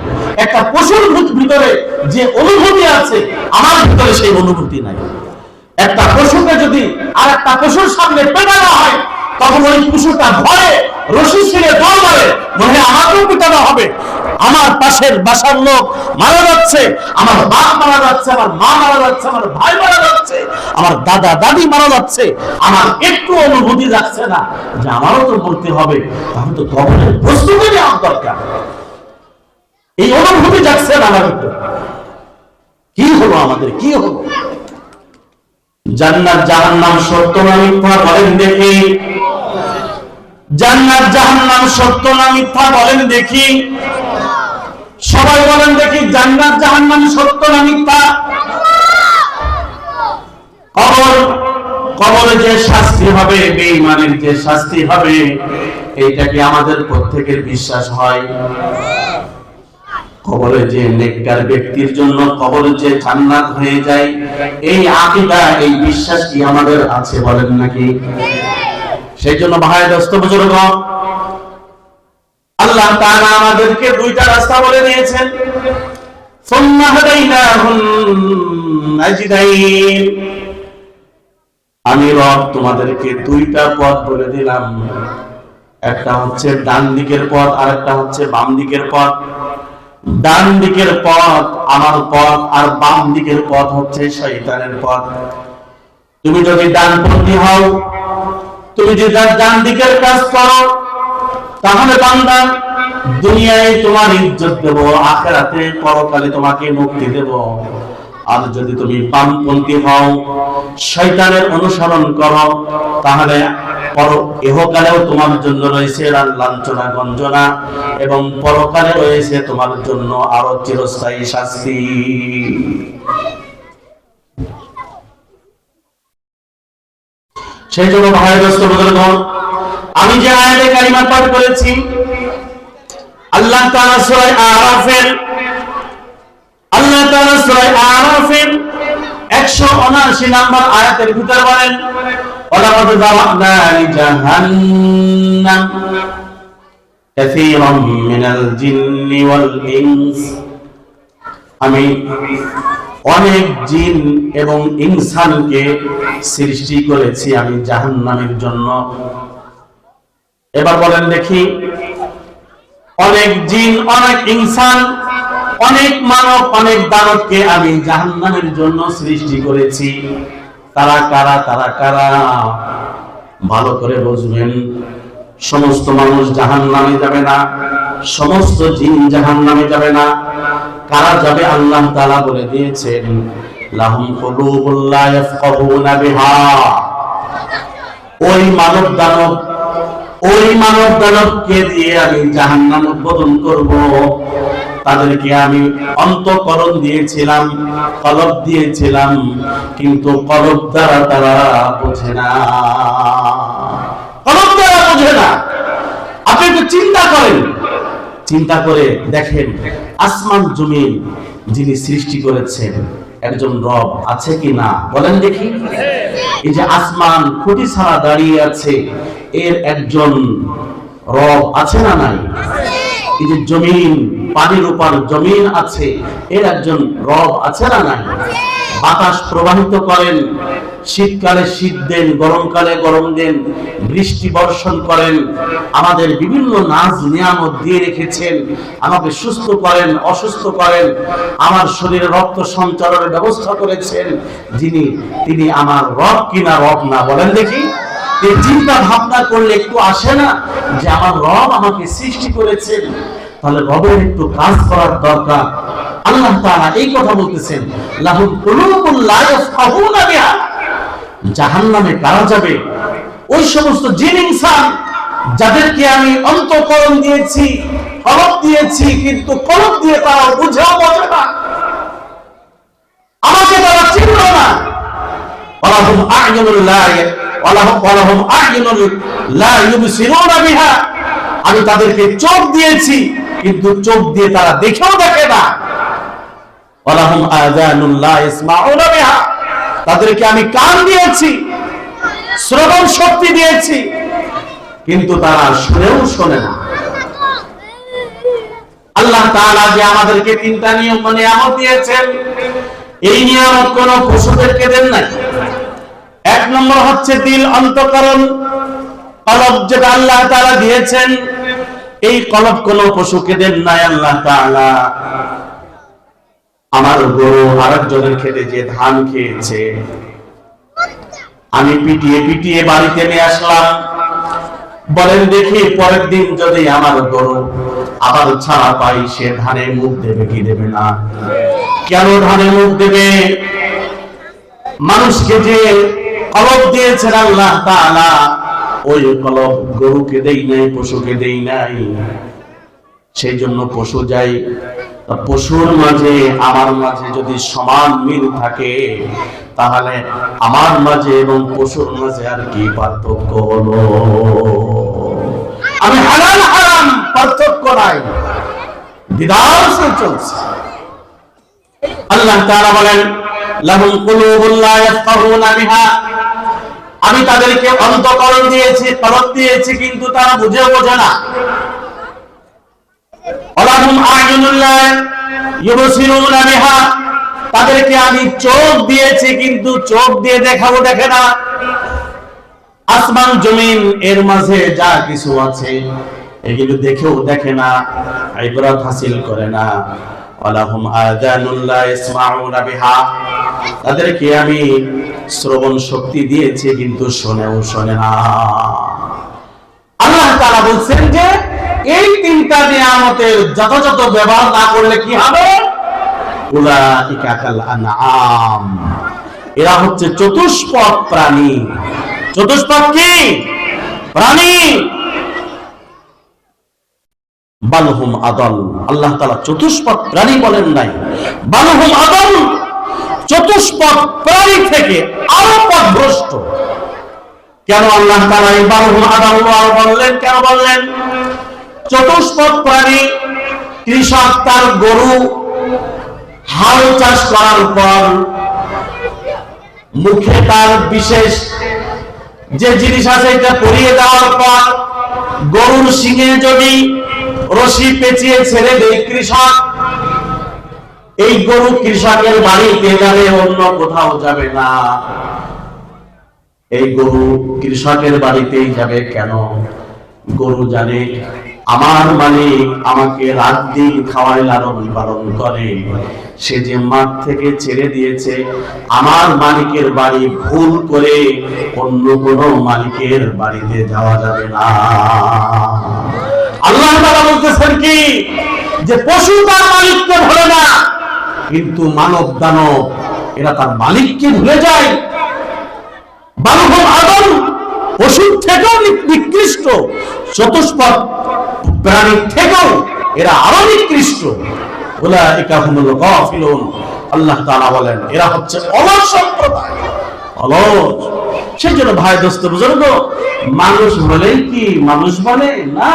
একটা পশুর ভিতরে যে অনুভূতি আছে, আমার ভিতরে সেই অনুভূতি নাই। একটা পশুকে যদি আর একটা পশুর সামনে পেটানো হয়, তখন ওই পশুটা ভয়ে রশি ছিঁড়ে দৌড় মারে, মনে হয় আমাকেও পিটানো হবে, আমার পাশের বাসার লোক মারা যাচ্ছে, আমার বাপ মারা যাচ্ছে, আমার মা মারা যাচ্ছে, আমার ভাই মারা যাচ্ছে, আমার দাদা দাদি মারা যাচ্ছে, আমার একটু অনুভূতি যাচ্ছে না যে আমারও তো মরতে হবে, তাহলে তো কবরের প্রস্তুতি নেওয়া দরকার। এই অনুভূতি যাচ্ছে না আমার ভিতরে। কি হলো আমাদের, কি হলো? জান্নাত জাহান্নাম সত্য না মিথ্যা বলেন দেখি? জান্নাত জাহান্নাম সত্য না মিথ্যা বলেন দেখি? সবাই বলেন দেখি, জান্নাত জাহান্নাম সত্য না মিথ্যা? কবরে যে শাস্তি হবে, বেঈমানের যে শাস্তি হবে, এইটা কি আমাদের প্রত্যেকের বিশ্বাস হয়? কবরে যে নেককার ব্যক্তির জন্য কবরে যে জান্নাত হয়ে যায়, এই আকীদা, এই বিশ্বাস কি আমাদের আছে বলেন নাকি? সেই জন্য ভাই দোস্ত বুজুর্গ, আল্লাহ তাআলা আমাদেরকে দুইটা রাস্তা বলে দিয়েছেন, সুম্মা হাদাইনাহুম নাজদাইন। আমি রব তোমাদেরকে দুইটা পথ বলে দিলাম, একটা হচ্ছে ডান দিকের পথ, আর একটা হচ্ছে বাম দিকের পথ। ডান দিকের পথ আমার পথ, আর বাম দিকের পথ হচ্ছে শয়তানের পথ। তুমি যদি ডানপন্থী হও, তুমি যদি ডান দিকের কাজ করো, তাহলে বান্দা দুনিয়ায় তোমার ইজ্জত দেব, আখিরাতে পরকালে তোমাকে মুক্তি দেব। আর যদি তুমি বামপন্থী হও, শয়তানের অনুসরণ করো, তাহলে ইহকালেও তোমার জন্য রয়েছে লাঞ্ছনা গঞ্জনা, এবং পরকালে রয়েছে তোমার জন্য আরো চিরস্থায়ী শাস্তি। সেই জন্য ভাই দোস্ত বুজুর্গ, আমি যে আয়াতে কারিমা পাঠ করেছি, আল্লাহ তাআলা সূরা আরাফের 179 নম্বর আয়াতের ভিতর বলেন, ওয়ালাকাদ যারা'না লিজাহান্নাম কাসীরাম মিনাল জিন্নি ওয়াল ইনস। আমি অনেক জিন এবং ইনসানকে সৃষ্টি করেছি আমি জাহান্নামের জন্য। এবার বলেন দেখি, অনেক জিন, অনেক ইনসান, অনেক মানব, অনেক দানবকে আমি জাহান্নামের জন্য সৃষ্টি করেছি। তারা কারা? তারা কারা? ভালো করে বুঝবেন। সমস্ত মানুষ জাহান্নামে যাবে না, সমস্ত জিন জাহান্নামে যাবে না। কারা যাবে আল্লাহ তাআলা বলে দিয়েছেন, লাহুম কুলুবুল লা ইয়াফকাহুনা বিহা। ওই মানব দানবকে দিয়ে আমি জাহান্নাম উদ্বোধন করব। তাদেরকে আমি অন্তঃকরণ দিয়েছিলাম, কলব দিয়েছিলাম, কিন্তু কলব দ্বারা তারা বোঝে না, কলব দ্বারা বোঝে না। আপনি একটু চিন্তা করেন, চিন্তা করে দেখেন, আসমান জমিন যিনি সৃষ্টি করেছেন একজন রব আছে কি না বলেন দেখি? এই যে আসমান খুঁটি ছাড়া দাঁড়িয়ে আছে, এর একজন রব আছে না নাই? এই যে জমিন, পানির উপর জমিন আছে, এর একজন রব আছে না নাই? বাতাস প্রবাহিত করেন, শীতকালে শীত দেন, গরমকালে গরম দেন, বৃষ্টি বর্ষণ করেন, আমাদের বিভিন্ন নাজ নিয়ামত দিয়ে রেখেছেন, আমাকে সুস্থ করেন, অসুস্থ করেন, আমার শরীরে রক্ত সঞ্চালনের ব্যবস্থা করেছেন যিনি, তিনি আমার রব কিনা রব না বলেন দেখি? এই চিন্তা ভাবনা করলে একটু আসে না যে আমার রব আমাকে সৃষ্টি করেছেন, তাহলে রবের একটু কাজ করার দরকার। আল্লাহ তাআলা এই কথা বলতেছেন, লাহুম কুলুবুল লা ইয়াফকাহুনা বিহা। জাহান্নামে কারা যাবে? ওই সমস্ত জিন ইনসান যাদেরকে আমি অন্তঃকরণ দিয়েছি, কলব দিয়েছি, কিন্তু কলব দিয়ে তারা বুঝেও বোঝে না, আমাকে তারা চিনল না। ওয়ালাহুম আ'য়ুনুল লা ইউবসিরুনা বিহা। আমি তাদেরকে চোখ দিয়েছি, কিন্তু চোখ দিয়ে তারা দেখেও দেখে না। ওয়ালাহুম আযানুল লা ইসমাউনা বিহা। তাদেরকে আমি কান দিয়েছি, শ্রবণ শক্তি দিয়েছি, কিন্তু তারা শুনেও শোনে না। আল্লাহ তাআলা যে আমাদেরকে তিনটা নিয়ামত দিয়েছেন, এই নিয়ামত কোন পশুদেরকে দেন নাই। এক নম্বর হচ্ছে দিল, অন্তঃকরণ। কলব যেটা আল্লাহ তাআলা দিয়েছেন, এই কলব কোন পশুকে দেন নাই আল্লাহ তাআলা। আমার গরু আরেকজনের খেতে যে ধান খেয়েছে, আমি পিটিয়ে পিটিয়ে বাড়িতে নিয়ে আসলাম। বলেন দেখি পরের দিন যদি আমার গরু আবার ছাড়া পাই, সে ধানে মুখ দেবে কি দেবে না? কেন ধানে মুখ দেবে? মানুষকে যে কলব দিয়েছেন আল্লাহ তাআলা, ওই কলব গরুকে দেই নাই, পশুকে দেই নাই। সেই জন্য পশু যাই, পশুর মাঝে আমার মাঝে যদি সমান মিল থাকে, তাহলে আমার মাঝে এবং পশুর মাঝে আর কি পার্থক্য হলো? আমি হালাল হারাম পার্থক্য নাই, বিধান চলছে। আল্লাহ তাআলা বলেন লাহুম কুলুবুন লা ইয়াফকাহুনা বিহা, আমি তাদেরকে অন্তঃকরণ দিয়েছি, কলব দিয়েছি, কিন্তু তারা বোঝে না। ওয়ালাহুম আ'য়ুনুন লা ইউবসিরুনা বিহা, তাদেরকে আমি চোখ দিয়েছি, কিন্তু চোখ দিয়ে দেখাবো দেখে না। আসমান জমিন এর মাঝে যা কিছু আছে এগুলো দেখেও দেখে না, ইবরাত হাসিল করে না। ওয়ালাহুম আযানুন লা ইসমাউনা বিহা, তাদেরকে আমি শ্রবণ শক্তি দিয়েছি, কিন্তু শোনে না। আল্লাহ তাআলা বলছেন যে এই তিনটা নিয়ামতের যথাযথ ব্যবহার না করলে কি হবে? উলাইকা কাল আনআম, এরা হচ্ছে চতুষ্পদ প্রাণী। চতুষ্পদ কি প্রাণী? বালহুম আদল, আল্লাহ তাআলা চতুষ্পদ প্রাণী বলেন নাই, বালহুম আদল, চতুষ্পদ প্রাণী থেকে আরো পথভ্রষ্ট। কেন আল্লাহ তাআলা এই বালহুম আদল বললেন? কেন বললেন? চতুষ্পদ প্রাণী, কৃষক তার গরু হাল চাষ করার পর মুখে তার বিশেষ যে জিনিস আছে এটা পরিয়ে দেওয়ার পর গরুর শিঙে যদি রশি পেঁচিয়ে ছেড়ে দেয় কৃষক, এই গরু কৃষকের বাড়িতে যাবে, অন্য কোথাও যাবে না। এই গরু কৃষকের বাড়িতেই যাবে। কেন? গরু জানে আমার মালিক আমাকে রাত দিন খাওয়ায়, লালন পালন করে। সে যে মাঠ থেকে ছেড়ে দিয়েছে, আমার মালিকের বাড়ি ভুল করে অন্য কোন মালিকের বাড়িতে যাওয়া যাবে না। আল্লাহ তাআলা বলতেছেন কি, যে পশু তার মালিককে ভুলে না, কিন্তু মানব দানব এরা তার মালিককে ভুলে যায়। বালহুম আদল, পশুর থেকেও নিকৃষ্ট, চতুষ্পদ প্রাণীর থেকেও এরা আরো নিকৃষ্ট। উলাইকা হুমুল গাফিলুন, আল্লাহ তাআলা বলেন এরা হচ্ছে অলস সম্প্রদায়, অলস। সেই জন্য ভাই দোস্ত বুঝুন, মানুষ বলেই কি মানুষ বলে না।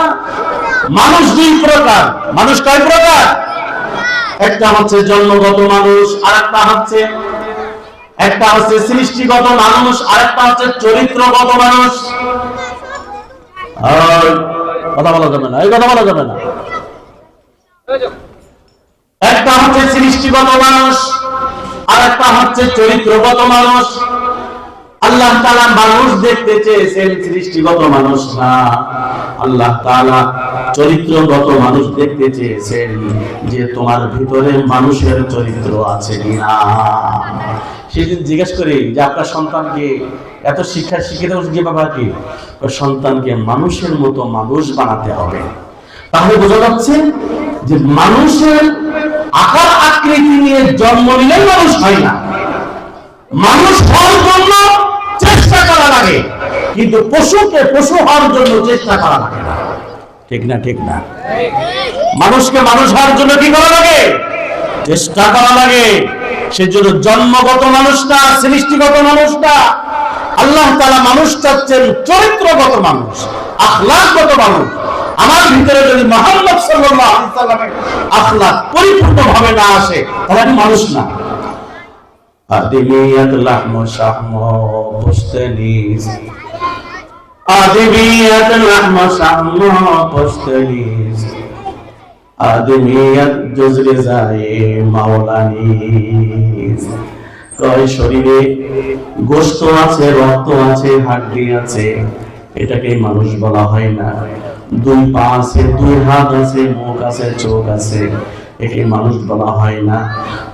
মানুষ দুই প্রকার। মানুষ কয় প্রকার? একটা হচ্ছে জন্মগত মানুষ, একটা হচ্ছে সৃষ্টিগত মানুষ, আরেকটা হচ্ছে চরিত্রগত মানুষ। কথা বলা যাবে না, এই কথা বলা যাবে না। একটা হচ্ছে সৃষ্টিগত মানুষ, আরেকটা হচ্ছে চরিত্রগত মানুষ। আল্লাহ তাআলা মানুষ দেখতে চেয়েছেন, সৃষ্টিগত মানুষ না। আল্লাহ তাআলা চরিত্রগত মানুষ দেখতে চেয়েছেন, যে তোমার ভিতরে মানুষের চরিত্র আছে কিনা। সেদিন জিজ্ঞেস করি যে আপনার সন্তানকে এত শিক্ষা শিখিয়ে কিভাবে কি? সন্তানকে মানুষের মতো মানুষ বানাতে হবে। তাহলে বোঝা যাচ্ছে যে মানুষের আকার আকৃতি নিয়ে জন্ম নিলে মানুষ হয় না। মানুষ হওয়ার জন্য চেষ্টা করা লাগে, কিন্তু পশুকে পশু হওয়ার জন্য চেষ্টা করা লাগে না। ঠিক না? ঠিক না? মানুষকে মানুষ হওয়ার জন্য কি করা লাগে? চেষ্টা করা লাগে। সেজন্য জন্মগত মানুষটা, সৃষ্টিগত মানুষটা, আল্লাহ তাআলা মানুষ চাচ্ছেন চরিত্রগত মানুষ, আখলাকগত মানুষ। আমার ভিতরে যদি মুহাম্মদ সাল্লাল্লাহু আলাইহি সাল্লামের আখলাক পরিপূর্ণভাবে না আসে, তাহলে আমি মানুষ না। আদমিয়াত লাহমু শাহমু পুশতনিস, আদমিয়াত লাহমু শাহমু পুশতনিস, আদমিয়াত জুজরে যায় মাওলানিস। কয় শরীরে গোশত আছে, রক্ত আছে, হাড্ডি আছে, এটাকে মানুষ বলা হয় না। দুই পা আছে, দুই হাত আছে, মুখ আছে, চোখ আছে, একে মানুষ বলা হয় না।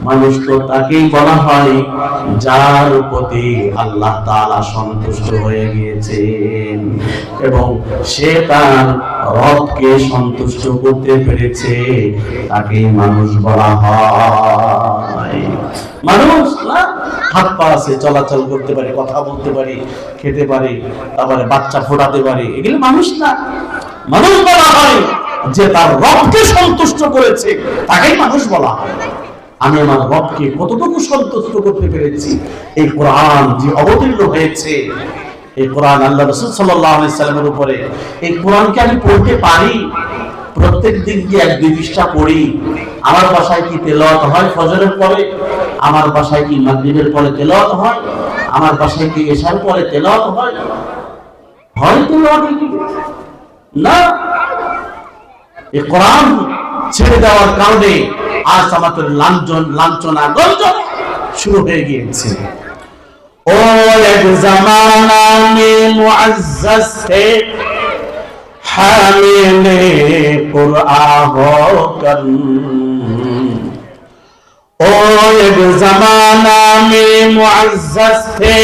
মানুষ তো তাকেই বলা হয় যার প্রতি আল্লাহ তাআলা সন্তুষ্ট হয়ে গিয়েছেন এবং সে তার রবকে সন্তুষ্ট করতে পেরেছে, তাকেই মানুষ বলা হয়। মানুষ না, হাত পা আছে, চলাচল করতে পারি, কথা বলতে পারি, খেতে পারি, তারপরে বাচ্চা ফোটাতে পারি, এগুলো মানুষ না। মানুষ বলা হয় যে তার রবকে সন্তুষ্ট করেছে, তাকেই মানুষ বলা হয়। আমি আমার রবকে কতটুকু সন্তুষ্ট করতে পেরেছি, এই কোরআন যে অবতীর্ণ হয়েছে, এই কোরআন আল্লাহ রাসূল সাল্লাল্লাহু আলাইহি সাল্লামের উপরে, এই কোরআনকে আমি পড়তে পারি, প্রত্যেক দিন কি 1-2 পৃষ্ঠা পড়ি। আমার বাসায় কি তেলাওয়াত হয় ফজরের পরে? আমার বাসায় কি মাগরিবের পরে তেলাওয়াত হয়? আমার বাসায় কি এশার পরে তেলাওয়াত হয়? হয় তেলাওয়াত না। এই কোরআন ছেড়ে দেওয়ার কারণে আজ আমাদের লাঞ্ছনা গঞ্জন শুরু হয়ে গিয়েছে। ও এক জামানা মে মুআজ্জাজ थे হামিলে কুরআন হোকর, ও এক জামানা মে মুআজ্জাজ थे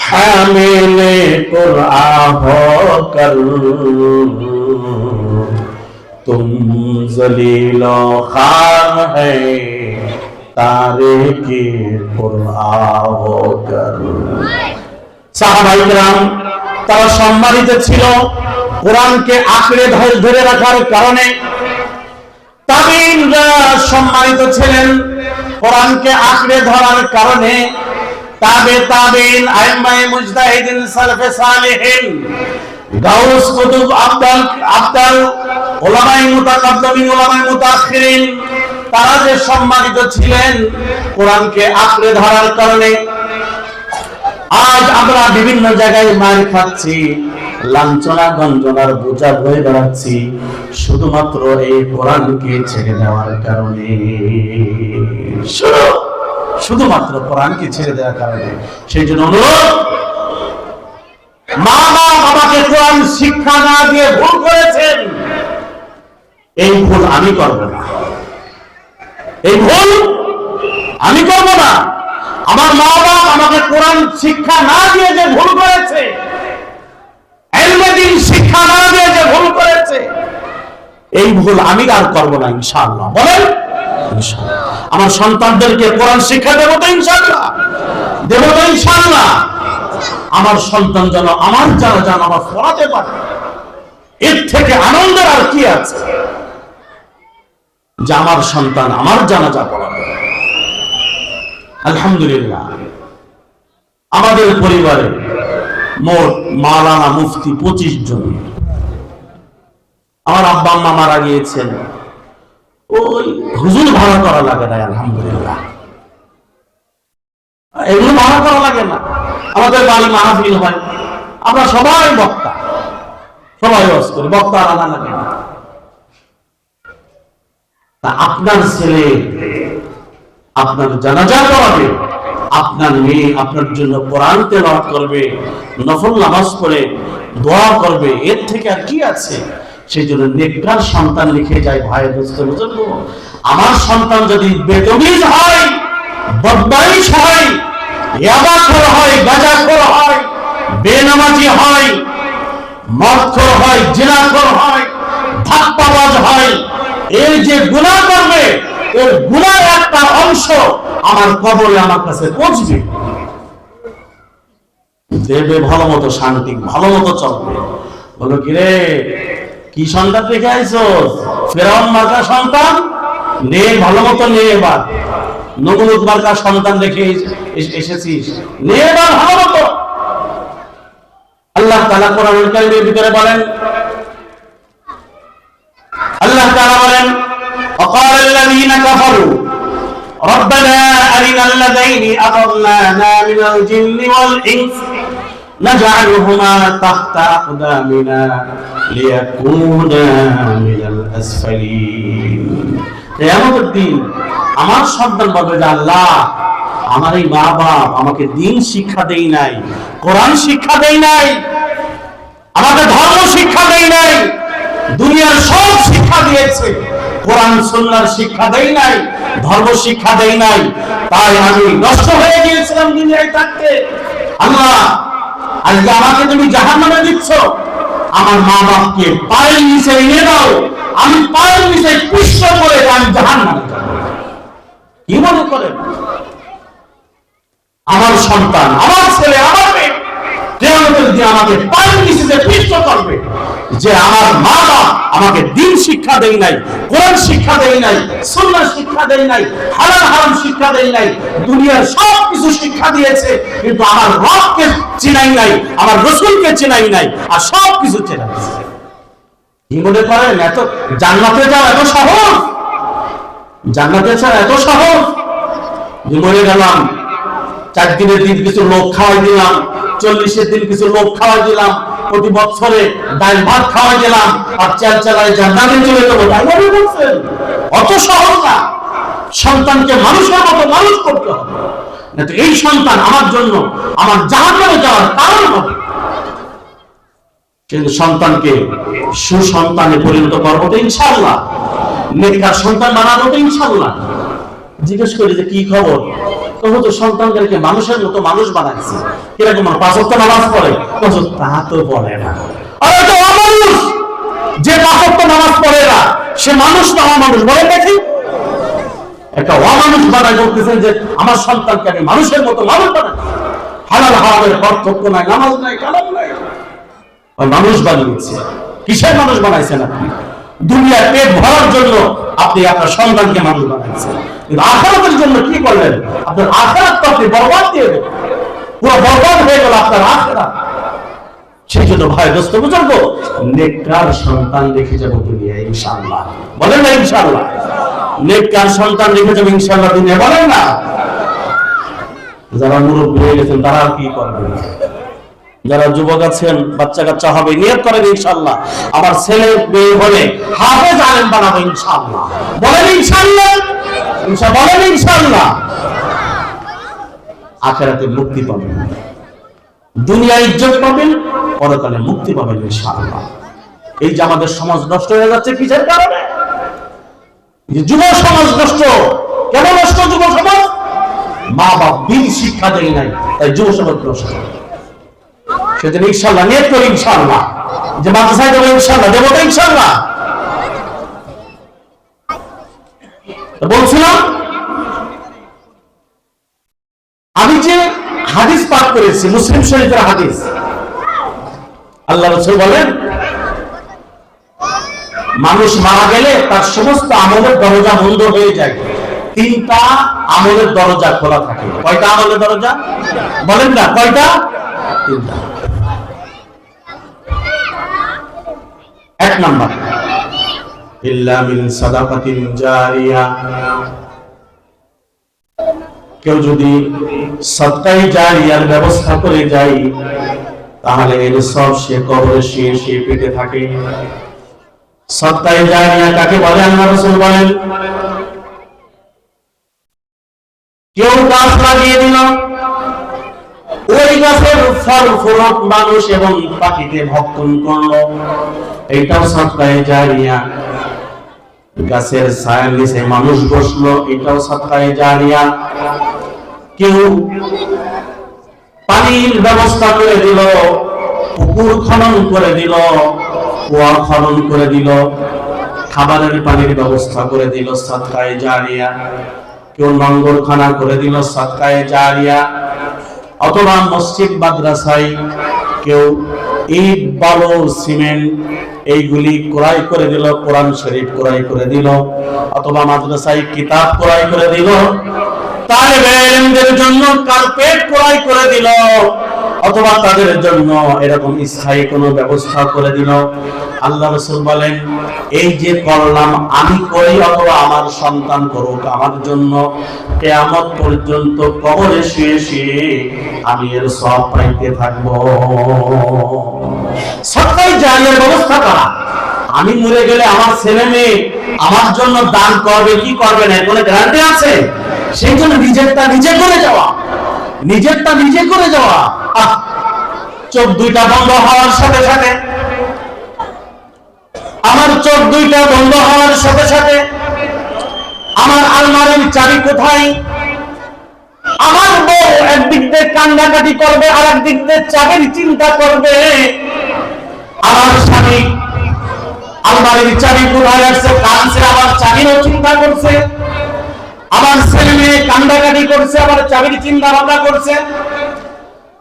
হামিলে কুরআন হোকর, तुम जलीलो खार है तारीकी कुरआन होकर। সাহাবায়ে কেরাম তারা সম্মানিত ছিল কোরআনকে আঁকড়ে ধরে রাখার কারণে। তাবিঈনরা সম্মানিত ছিলেন কোরআনকে আঁকড়ে ধরার কারণে। তাবিঈন, আইম্মায়ে মুজতাহিদিন, সালফে সালেহিন, গাউস, কুতুব, আবদাল, উলামায়ে মুতাকাদ্দিমিন, উলামায়ে মুতাআখিরিন, তারা যে সম্মানিত ছিলেন কোরআনকে আঁকড়ে ধরার কারণে। আজ আমরা বিভিন্ন জায়গায় মার খাচ্ছি, লাঞ্ছনা গঞ্জনার বোঝা বয়ে বেড়াচ্ছি, শুধুমাত্র এই কোরআনকে ছেড়ে দেওয়ার কারণে। শুধুমাত্র কোরআনকে ছেড়ে দেওয়ার কারণে। সেই জন্য অনুরোধ, মা বাবাকে কোরআন শিক্ষা না দিয়ে ভুল করেছেন, এই ভুল আমি করব না, এই ভুল আমি করব না। আমার মা বাবা আমাকে কোরআন শিক্ষা না দিয়ে যে ভুল করেছে, ইলমে দ্বীন শিক্ষা না দিয়ে যে ভুল করেছে, এই ভুল আমি আর করব না ইনশাআল্লাহ। বলেন ইনশাআল্লাহ। আমার সন্তানদেরকে কোরআন শিক্ষা দেব তো ইনশাআল্লাহ, দেব তো ইনশাআল্লাহ। আমার সন্তান যেন আমার জানাজা নামাজ পড়াতে পারে, এর থেকে আনন্দের আর কি আছে যে আমার সন্তান আমার জানাজা পড়াবে। আলহামদুলিল্লাহ, আমাদের পরিবারে মোট মাওলানা মুফতি 25 জন। আমার আব্বা আম্মা মারা গিয়েছেন, ওই হুজুর ভাড়া করা লাগে না। আলহামদুলিল্লাহ, এগুলো ভাড়া করা লাগে না। আমাদের বাড়ি মাহফিল হয়, আমরা সবাই বক্তা, সবাই ওয়াজ করি, বক্তা আলাদা লাগে না। তা আপনার ছেলে আপনার জানাজা পড়াবে, আপনার মেয়ে আপনার জন্য কোরআন তেলাওয়াত করবে, নফল নামাজ পড়ে দোয়া করবে, এর থেকে আর কি আছে? সেই জন্য নেককার সন্তান লিখে যায়। ভাই দোস্ত বুজুর্গ, আমার সন্তান যদি বেতমিজ হয়, বদমাইশ হয়, ইয়াবাখোর হয়, গাঁজাখোর হয়, বেনামাজি হয়, মদখোর হয়, জিনাখোর হয়, ধাপ্পাবাজ হয়, এই যে গুনাহ করবে, এর গুনার একটা অংশ আমার কবরে আমার কাছে পৌঁছবে। দেবে ভালো মতো শান্তি, ভালো মতো চলবে। বলো কি রে, কি সন্তান রেখে আইছো? ফেরাউন মার্কা সন্তান নে, ভালো মতো নে। এবার নমরুদ মার্কা সন্তান রেখে এসেছিস, নে এবার ভালো মতো। আল্লাহ তাআলা কোরআনুল কারীমের ভিতরে বলেন, আল্লাহ তাআলা বলেন, وقال الذين كفروا ربنا أرنا الذين أضلانا من الجن والإنس نجعلهما تحت أقدامنا ليكونا من الأسفلين। কিয়ামতের দিন আমার সন্তান বলবে যে আল্লাহ, আমার এই মা বাপ আমাকে দ্বীন শিক্ষা দেই নাই, কোরআন শিক্ষা দেই নাই, দুনিয়ার সব শিক্ষা দিয়েছে, কোরআন সুন্নাহর শিক্ষা দেই নাই, ধর্ম শিক্ষা দেই নাই। তাই আমি নষ্ট হয়ে গিয়েছিলাম দুনিয়ায় থাকতে। আল্লাহ, আজকে আমাকে তুমি জাহান্নামে দিচ্ছ, আমার মা বাপকে পায়ের নিচে এনে দাও, আমি পায়ের নিচে পুষ্ট করে আমি জাহান্নামে যাব। কি মনে করেন আমার সন্তান, আমার ছেলে, আমার মেয়ে কিয়ামতের দিন আমাকে পায়ের নিচে পুষ্ট করবে যে আমার মা বাপ আমাকে দ্বীন শিক্ষা দেয় নাই, কোরআন শিক্ষা দেয় নাই, সুন্নাহ শিক্ষা দেয় নাই, হালাল হারাম শিক্ষা দেয় নাই, দুনিয়ার সব কিছু শিক্ষা দিয়েছে, কিন্তু আমার রবকে চিনাই নাই, আমার রাসূলকে চিনাই নাই, আর সব কিছু চেনা দিয়েছে। কি মনে করেন এত জান্নাতে যাওয়া এত সহজ? জান্নাতে যাওয়া এত সহজ? মরে গেলাম, 4 দিনের দিন কিছু লোক খাওয়াই দিলাম, 40 দিন কিছু লোক খাওয়াই দিলাম, প্রতি বছরে ডাল ভাত খাওয়াই দিলাম, আর চাল চালায় জান্নাতে চলে যাবো, তাই বলে বলছেন? অত সহজ না। সন্তানকে মানুষের মতো মানুষ করতে হবে, না তো এই সন্তান আমার জন্য আমার জাহান্নামে যাওয়ার কারণ হবে। কিন্তু সন্তানকে সুসন্তানে পরিণত করবো তো ইনশাআল্লাহ, নেককার সন্তান বানাবো তো ইনশাআল্লাহ। জিজ্ঞেস করি যে কি খবর, তো সন্তানদেরকে মানুষের মতো মানুষ বানাইছে, কিরকম 5 ওয়াক্ত নামাজ পড়ে? তা তো পড়ে না। আরে তো অমানুষ, যে 5 ওয়াক্ত নামাজ পড়ে না সে মানুষ না অমানুষ? বলে দেখি, একটা অমানুষ বানাই বলতেছেন যে আমার সন্তানকে আমি মানুষের মতো মানুষ বানাই। হালাল হারামের পার্থক্য নাই, নামাজ নাই, কালাম নাই, মানুষ বানিয়েছে। কিসের মানুষ বানাইছেন আপনি? দুনিয়ার পেট ভরার জন্য আপনি আপনার সন্তানকে মানুষ বানাইছেন, কিন্তু আখিরাতের জন্য কি করলেন? আপনার আখিরাত তো আপনি বরবাদ দিয়ে দেবেন, পুরো বরবাদ হয়ে গেল আপনার আখিরাত। সেই জন্য ভাই দোস্ত বুঝুন, নেককার সন্তান রেখে যাবো দুনিয়ায় ইনশাআল্লাহ। বলেন না ইনশাআল্লাহ? নেককার সন্তান রেখে যাবো ইনশাআল্লাহ দুনিয়া, বলেন না? যারা মুরব্বী হয়ে গেছেন তারা কি করবেন? যারা যুবক আছেন, বাচ্চা কাচ্চা হবে, নিয়ত করেন ইনশাআল্লাহ আমার ছেলে মেয়ে হলে হাফেজ আলেম বানাবো ইনশাআল্লাহ। বলেন ইনশাআল্লাহ? বলেন ইনশাআল্লাহ। আখিরাতে মুক্তি পাবেন, দুনিয়ায় ইজ্জত পাবেন, পরকালে মুক্তি পাবেন ইনশাআল্লাহ। এই যে আমাদের সমাজ নষ্ট হয়ে যাচ্ছে কিসের কারণে? যুব সমাজ নষ্ট। কেন নষ্ট যুব সমাজ? মা বাপ দ্বীন শিক্ষা দেয় নাই, তাই যুব সমাজ নষ্ট। সেজন্য ইনশাআল্লাহ নিয়ত করি ইনশাআল্লাহ যে মাদ্রাসায় দেবো ইনশাআল্লাহ, দেবো তো ইনশাআল্লাহ। বলছিলাম আমি যে হাদিস পাঠ করেছি মুসলিম শরীফের হাদিস, আল্লাহ রাসূল বলেন মানুষ মারা গেলে তার সমস্ত আমলের দরজা বন্ধ হয়ে যায়, 3টা আমলের দরজা খোলা থাকে। কয়টা আমলের দরজা? বলেন না কয়টা? 3টা। 1 নাম্বার ইল্লা মিন সাদাকাতিন জারিয়া, কেউ যদি সদকায়ে জারিয়ার ব্যবস্থা করে যায় তাহলে এর সব সে কবরে শুয়ে পেতে থাকে। সদকায়ে জারিয়া কাকে বলে? আল্লাহ রাসূল বলেন কেউ গাছ লাগিয়ে দিল, ওই গাছের ফল ফুল মানুষ এবং পাখিতে ভক্ষণ করলো, এইটাও সদকায়ে জারিয়া। গাছের ছায়ার নিচে মানুষ বসলো, এটাও সদকায়ে জারিয়া। কেউ পানির ব্যবস্থা করে দিল, পুকুর খনন করে দিল, কুয়া খনন করে দিল, খাবারের পানির ব্যবস্থা করে দিল, সদকায়ে জারিয়া। কেউ লঙ্গরখানা করে দিল, সদকায়ে জারিয়া। অথবা মসজিদ মাদ্রাসায় কেউ ইট বালু সিমেন্ট এইগুলি ক্রয় করে দিল, কোরআন শরীফ ক্রয় করে দিল, অথবা মাদ্রাসায় কিতাব ক্রয় করে দিল, তালেবে ইলমদের জন্য কার্পেট ক্রয় করে দিল, অথবা তাদের জন্য এরকম স্থায়ী কোনো ব্যবস্থা করে দিল। আল্লাহ রাসূল বলেন এই যে করলাম আমি করি অথবা আমার সন্তান করুক আমার জন্য, কিয়ামত পর্যন্ত কবরে শুয়ে শুয়ে আমি এর সওয়াব পাইতে থাকব। সদকায়ে জারিয়ার ব্যবস্থা করা, আমি মরে গেলে আমার ছেলে মেয়ে আমার জন্য দান করবে কি করবে না কোনো গ্যারান্টি আছে? সেই জন্য নিজেরটা নিজে করে যাওয়া, নিজেরটা নিজে করে যাওয়া। চোখ দুইটা বন্ধ হওয়ার সাথে সাথে আমার চোখ দুইটা বন্ধ হওয়ার সাথে সাথে আমার আলমারির চাবি কোথায়? আমার বউ একদিক দিয়ে কান্নাকাটি করবে, আর একদিক দিয়ে চাবির চিন্তা করবে। আমার স্বামী আলমারির চাবি কোথায় আছে কাঁদছে, আবার চাবিরও চিন্তা করছে। আমার ছেলে মেয়ে কান্নাকাটি করছে, আবার চাবির চিন্তা ভাবনা করছে।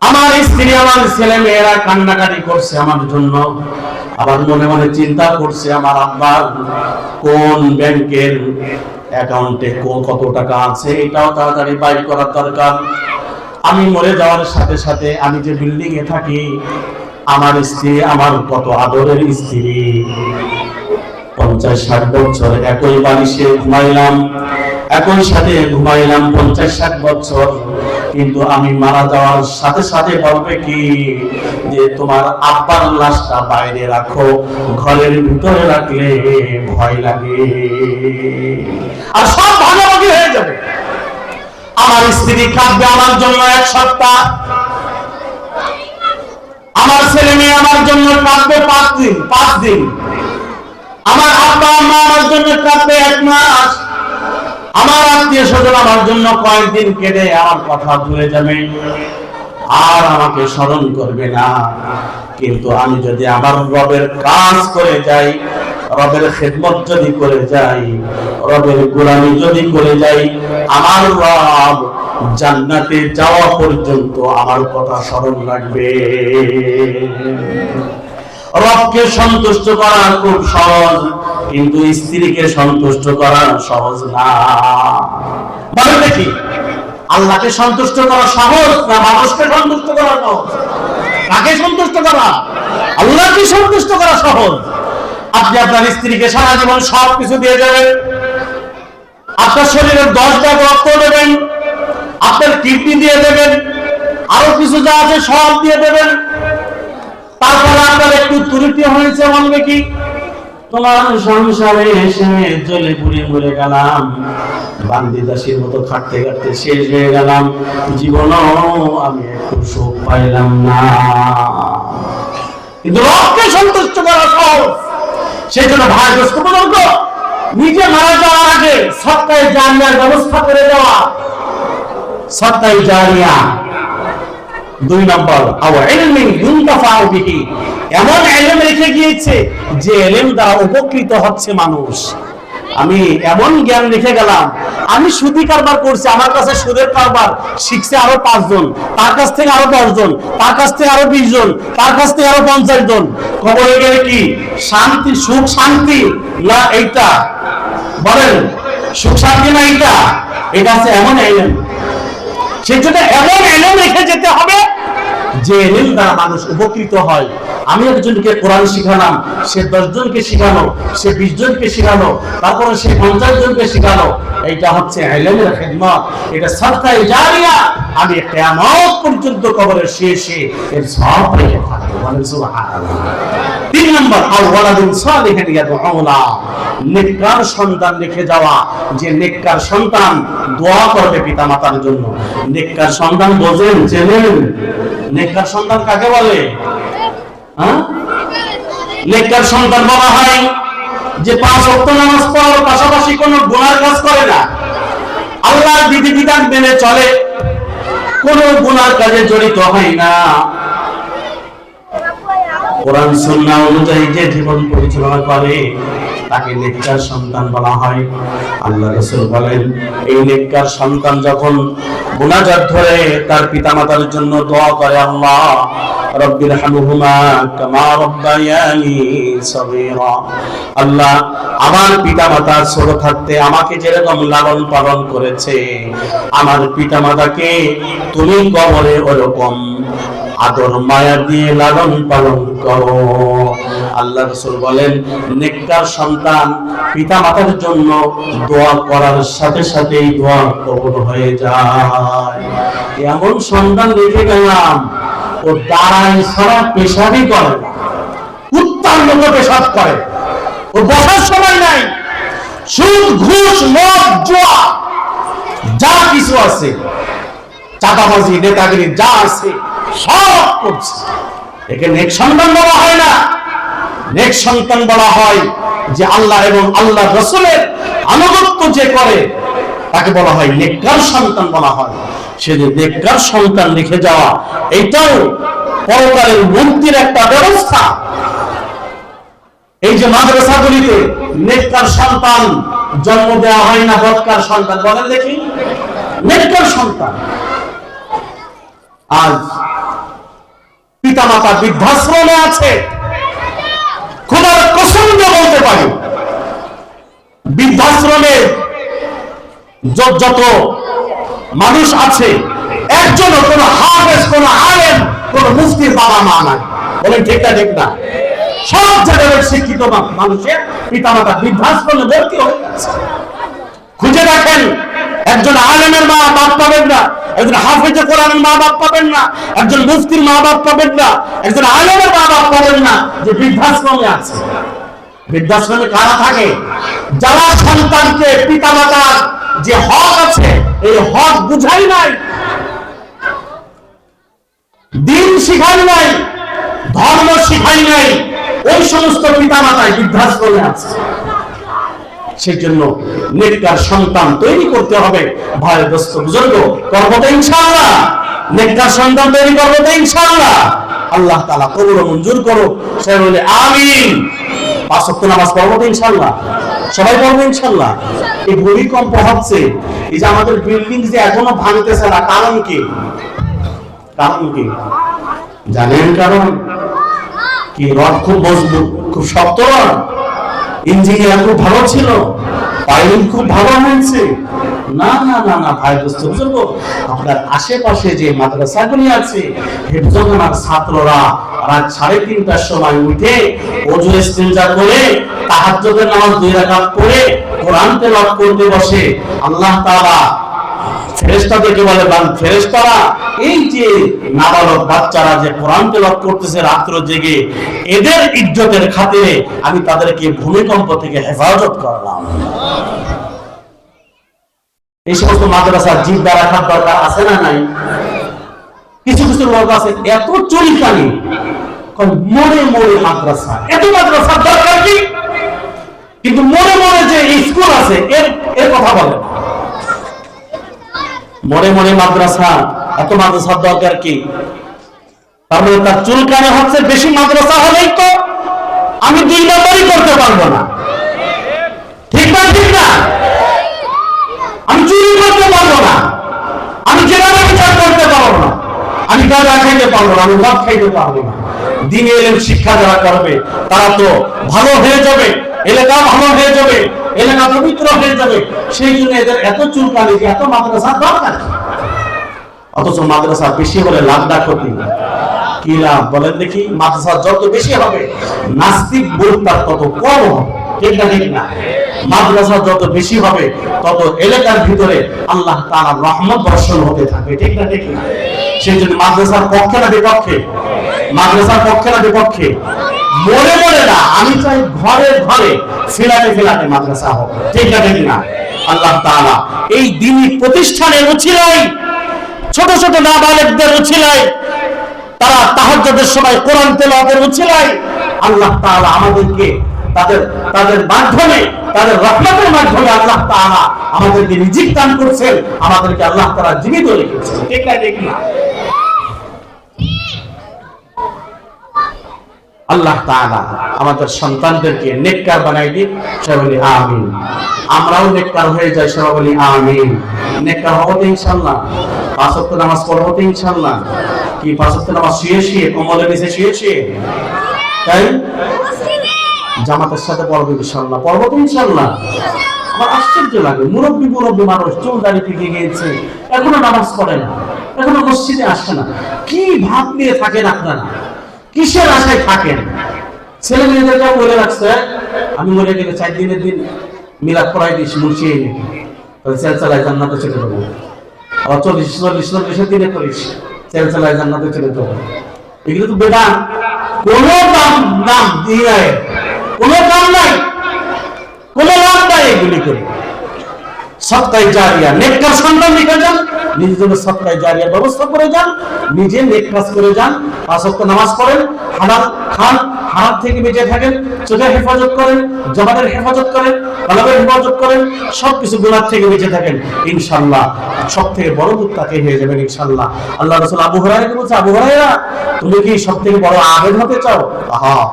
আমার স্ত্রী আমার ছেলে মেয়েরা কান্নাকাটি করছে আমার জন্য, আবার মনে মনে চিন্তা করছে আমার আব্বার কোন ব্যাংকের অ্যাকাউন্টে কত টাকা আছে, এটাও তাড়াতাড়ি বাইর করার দরকার। আমি মরে যাওয়ার সাথে সাথে আমি যে বিল্ডিং এ থাকি, আমার স্ত্রী আমার কত আদরের স্ত্রী, 50-60 বছর একই বালিশে ঘুমাইলাম, একই সাথে ঘুমাইলাম 50-60 বছর, কিন্তু আমি মারা যাওয়ার সাথে সাথে বলবে কি যে তোমার আব্বার লাশটা বাইরে রাখো, ঘরের ভিতরে রাখলে ভয় লাগে, আর সব ভাগাভাগি হয়ে যাবে। আমার স্ত্রী কাঁদবে আমার জন্য 1 সপ্তাহ, আমার ছেলে মেয়ে আমার জন্য কাঁদবে 5 দিন, আমার আব্বা আম্মা আমার জন্য কাঁদবে 1 মাস, আমার আত্মীয় স্বজন আমার জন্য কয়েকদিন কেঁদে আমার কথা ভুলে যাবে, আর আমাকে স্মরণ করবে না। কিন্তু আমি যদি আমার রবের কাজ করে যাই, রবের খেদমত যদি করে যাই, রবের গোলামি যদি করে যাই, আমার রব জান্নাতে যাওয়া পর্যন্ত আমার কথা স্মরণ রাখবে। রবকে সন্তুষ্ট করা খুব সহজ, কিন্তু স্ত্রীকে সন্তুষ্ট করা সহজ না। বলেন দেখি, আল্লাহকে সন্তুষ্ট করা সহজ না মানুষকে সন্তুষ্ট করা সহজ? কাকে সন্তুষ্ট করা? আল্লাহকে সন্তুষ্ট করা সহজ। আপনি আপনার স্ত্রীকে সারা জীবন সবকিছু দিয়ে যাবেন, আপনার শরীরের 10 ভাগ রক্ত দেবেন, আপনার কিডনি দিয়ে দেবেন, আরো কিছু যা আছে সব দিয়ে দেবেন, তারপরে আপনার একটু ত্রুটি হয়েছে, বলবে কি তোমার সংসারে এসে জ্বলে পুড়ে মরে গেলাম, বান্দি দাসীর মতো খাটতে খাটতে শেষ হয়ে গেলাম, জীবনও আমি একটু সুখ পাইলাম না। কিন্তু রবকে সন্তুষ্ট করা সহজ। সেই জন্য ভাই দোস্ত বুজুর্গ, নিজে মারা যাওয়ার আগে সৎকায়ে জারিয়ার ব্যবস্থা করে দেওয়া। সৎকায়ে জারিয়া 2 নম্বর, আও ইলমিন ইউনতাফাউ বিহি, এমন ইলম রেখে গিয়েছে যে ইলম দ্বারা উপকৃত হচ্ছে মানুষ। আমি এমন জ্ঞান রেখে গেলাম, আমি সুদি কারবার করছি, আমার কাছে সুদের কারবার শিখছে আরো 5 জন, তার কাছ থেকে আরো 10 জন, তার কাছ থেকে আরো 20 জন, তার কাছ থেকে আরো 50 জন। কবরে গেলে কি শান্তি, সুখ শান্তি না এইটা? বলেন, সুখ শান্তি না এইটা? এটা আছে এমন ইলম। সেই জন্য এমন ইলম রেখে যেতে হবে যে ইলম দ্বারা মানুষ উপকৃত হয়। আমি একজনকে কোরআন শিখালাম, সে 10 জনকে শিখালো, সে 20 জনকে শিখালো, তারপরে সে 50 জনকে শিখালো। এইটা হচ্ছে ইলমের খিদমত, এটা সাদকায়ে জারিয়া। আমি কিয়ামত পর্যন্ত কবরের শেষে এর সব পেয়ে থাকবো। বলেন সুবহানাল্লাহ। 3 নম্বর, আও ওয়ালাদুন সালিহুন ইয়াদউহু লা, নেককার সন্তান রেখে যাওয়া, যে নেককার সন্তান দোয়া করবে পিতামাতার জন্য। নেককার সন্তান বোঝেন, চেনেন? নেককার সন্তান কাকে বলে? নেককার সন্তান বলা হয় যে 5 ওয়াক্ত নামাজ পড়ার পাশাপাশি কোনো গুনাহ কাজ করে না, আল্লাহর বিধিবিধান মেনে চলে, কোনো গুনাহ কাজে জড়িত হয় না, কোরআন সুন্নাহ অনুযায়ী যে জীবন পরিচালনা করে, তাকে নেককার সন্তান বলা হয়। আল্লাহ রাসূল বলেন, এই নেককার সন্তান যখন মুনাজাত ধরে তার পিতামাতার জন্য দোয়া করে, আল্লাহ রব্বিরহামহুমা কামা রাব্বায়ানি সগীরা, আল্লাহ আমার পিতামাতা ছোট থাকতে আমাকে যেরকম লালন পালন করেছে, আমার পিতামাতাকে তুমি কবরে ওরকম আদর মায়া দিয়ে লালন পালন করো। আল্লাহ রাসূল বলেন, নেককার সন্তান পিতামাতার জন্য দোয়া করার সাথে সাথেই দোয়া কবুল হয়ে যায়। এমন সন্তান রেখে গেলাম, ও দাঁড়ায় সারা পেশাবি করে না, কুত্তার মতো পেশাব করে, ও বসার সময় নাই, সুদ ঘুষ মদ জুয়া যা কিছু আছে, চাঁদাবাজি নেতাগিরি যা আছে সব করছে। একে নেক সন্তান বলা হয় না। নেক সন্তান বলা হয় যে আল্লাহ এবং আল্লাহ রাসূলের আনুগত্য যে করে তাকে বলা হয় নেককার সন্তান বলা হয়। সে যে নেককার সন্তান রেখে যাওয়া, এটাও পরকালের মুক্তির একটা ব্যবস্থা। এই যে মাদ্রাসাগুলিতে নেককার সন্তান জন্ম দেওয়া হয় না, বদকার সন্তান বলেন দেখি, নেককার সন্তান। আজ পিতামাতা বৃদ্ধাশ্রমে আছে, খোদার কসম দিয়ে বলতে পারি বৃদ্ধাশ্রমে যত মানুষ আছে একজনও কোন হাফেজ, কোন আলেম, কোন মুফতির বাবা মা নাই। বলেন ঠিক না ঠিক না? সব জায়গায় শিক্ষিত মানুষের পিতামাতা বৃদ্ধাশ্রমে ভর্তি হয়ে গেছে। খুঁজে দেখেন, একজন আলেমের মা বাপ পাবেন না, একজন হাফেজে কোরআনের মা বাপ পাবেন না, একজন মুফতির মা বাপ পাবেন না, একজন আলেমের মা বাপ পাবেন না যে বৃদ্ধাশ্রমে আছে। বৃদ্ধাশ্রমে কারা থাকে? যারা সন্তানকে পিতামাতার যে হক আছে এই হক বুঝাই নাই, দিন শিখাই নাই, ধর্ম শিখাই নাই, ওই সমস্ত পিতামাতাই বৃদ্ধাশ্রমে আছে। সেই জন্য নেককার সন্তান তৈরি করতে হবে। ভাই দোস্ত বুজুর্গ, করবো তো ইনশাআল্লাহ, নেককার সন্তান তৈরি করবো তো ইনশাআল্লাহ। আল্লাহ তাআলা কবুল ও মঞ্জুর করুক। সে বলে আমিন। 5 ওয়াক্ত নামাজ পড়বো তো ইনশাআল্লাহ, সবাই পড়বো ইনশাআল্লাহ। এই ভূমিকম্প হচ্ছে, এই যে আমাদের বিল্ডিং যে এখনো ভাঙতেছে না, কারণ কি? কারণ কি জানেন? কারণ কি? রড খুব মজবুত, খুব শক্ত রড, ইঞ্জিনিয়ার খুব ভালো ছিল, পাইলিং খুব ভালো হয়েছে। না না না না ভাই দোস্ত বুঝলো, আপনার আশেপাশে যে মাদ্রাসাগুলি আছে, হেফজখানার ছাত্ররা রাত 3:30টার সময় উঠে ওযু ইস্তিনজা করে তাহাজ্জুদের নামাজ 2 রাকাত পড়ে কোরআন তেলাওয়াত করতে বসে। আল্লাহ তাআলা ফেরেশতাদেরকে বলে, ফেরেশতারা এই যে নাবালক বাচ্চারা যে কোরআন তেলাওয়াত করতেছে রাত্র জেগে, এদের ইজ্জতের খাতিরে আমি তাদেরকে ভূমিকম্প থেকে হেফাজত করলাম। এই সমস্ত মাদ্রাসা জিব্বা রাখার দরকার আছে না নাই? কিছু কিছু লোক আছে এত চুলকানি, মরে মরে মাদ্রাসা, এত মাদ্রাসার দরকার কি? কিন্তু মরে মরে যে স্কুল আছে এর কথা বলে। মরে মরে মাদ্রাসা, এত মাদ্রাসার দরকার কি? তার মানে তার চুলকানি হচ্ছে বেশি মাদ্রাসা হলেই তো আমি 2 নম্বরই করতে পারবো না। ঠিক না ঠিক না? আমি চুরি করতে পারবো না, আমি জেনারেল বিচার করতে পারবো না, আমি গাঁজা খাইতে পারবো না, আমি মদ খাইতে পারবো না। দিনে এলেম শিক্ষা যারা করবে তারা তো ভালো হয়ে যাবে, এলাকা ভালো হয়ে যাবে, এলাকা পবিত্র হয়ে যাবে। সেই জন্য এদের এত চুলকানি, এত মাদ্রাসার দরকার। অথচ মাদ্রাসা বেশি হলে লাভটা ক্ষতি। কি লাভ বলেন দেখি? মাদ্রাসা যত বেশি হবে নাস্তিক বক্তার তত কম হবে। ঠিক না ঠিক না? মাদ্রাসা যত বেশি হবে তত এলাকার ভিতরে আল্লাহ তাআলার রহমত বর্ষণ হতে থাকবে। ঠিক না ঠিক না? সেই জন্য মাদ্রাসার পক্ষে না বিপক্ষে? মাদ্রাসার পক্ষে না বিপক্ষে? মরে মরে না, আমি চাই ঘরে ঘরে ফিলাতে ফিলাতে মাদ্রাসা হোক। ঠিক না ঠিক না? আল্লাহ তাআলা এই দ্বীনি প্রতিষ্ঠানের উছিলায়, ছোট ছোট নাবালেগদের উছিলায়, তারা তাহাজ্জুদের সময় কোরআন তেলাওয়াতের উছিলায় আল্লাহ তাআলা আমাদেরকে তাদের মাধ্যমে, তাদের রহমতের মাধ্যমে আল্লাহ তাআলা আমাদেরকে রিজিক দান করছেন, আমাদেরকে আল্লাহ তাআলা জীবিত রেখেছেন। ঠিক না ঠিক না? আল্লাহ তাআলা আমাদের সন্তানদেরকে নেককার বানাই দিন। সবাই বলি আমিন। আমরাও নেককার হয়ে যাই, সবাই বলি আমিন। নেককার হবো তো ইনশাআল্লাহ। 5 ওয়াক্ত নামাজ পড়বো তো ইনশাআল্লাহ। কি 5 ওয়াক্ত নামাজ শুয়ে শুয়ে, কম্বলের নিচে শুয়ে শুয়ে? তাই জামাতের সাথে পড়বো ইনশাআল্লাহ। পড়বো তো ইনশাআল্লাহ। আমার আশ্চর্য লাগে, মুরব্বী মানুষ চুল দাড়ি পেকে গিয়েছে, এখনো নামাজ পড়ে না, এখনো মসজিদে আসে না। কি ভাব নিয়ে থাকেন আপনারা? কিসের আশায় থাকেন? ছেলে মেয়েদেরকে বলে রাখছে, আমি মরে গেলে 4 দিনের দিন মিলাদ পড়াই দিস, মুছিয়ে নি, চেল চালায় জান্নাতে চলে যাবো। আবার 40 দিনে করিস, চেল চালায় জান্নাতে চলে যাবো। এগুলো তো বেদাত, কোনো দাম দিয়ে কোনো দাম নাই, কোনো লাভ নাই এগুলি করে। সদকায়ে জারিয়া, নেককার সন্তান রেখে যান, নিজের জন্য সদকায়ে জারিয়ার ব্যবস্থা করে যান, নিজে নেক কাজ করে যান, 5 ওয়াক্ত নামাজ পড়েন, হালাল খান, হারাম থেকে বেঁচে থাকেন, চোখের হেফাজত করেন, জবানের হেফাজত করেন, কলবের হেফাজত করেন, সবকিছু গুনাহ থেকে বেঁচে থাকেন, ইনশাআল্লাহ সবথেকে বড় মুত্তাকি হয়ে যাবেন ইনশাআল্লাহ। আল্লাহ রাসূল আবু হুরায়রাকে বলছে, আবু হুরায়রা তুমি কি সবথেকে বড় আবেদ হতে চাও? হ্যাঁ,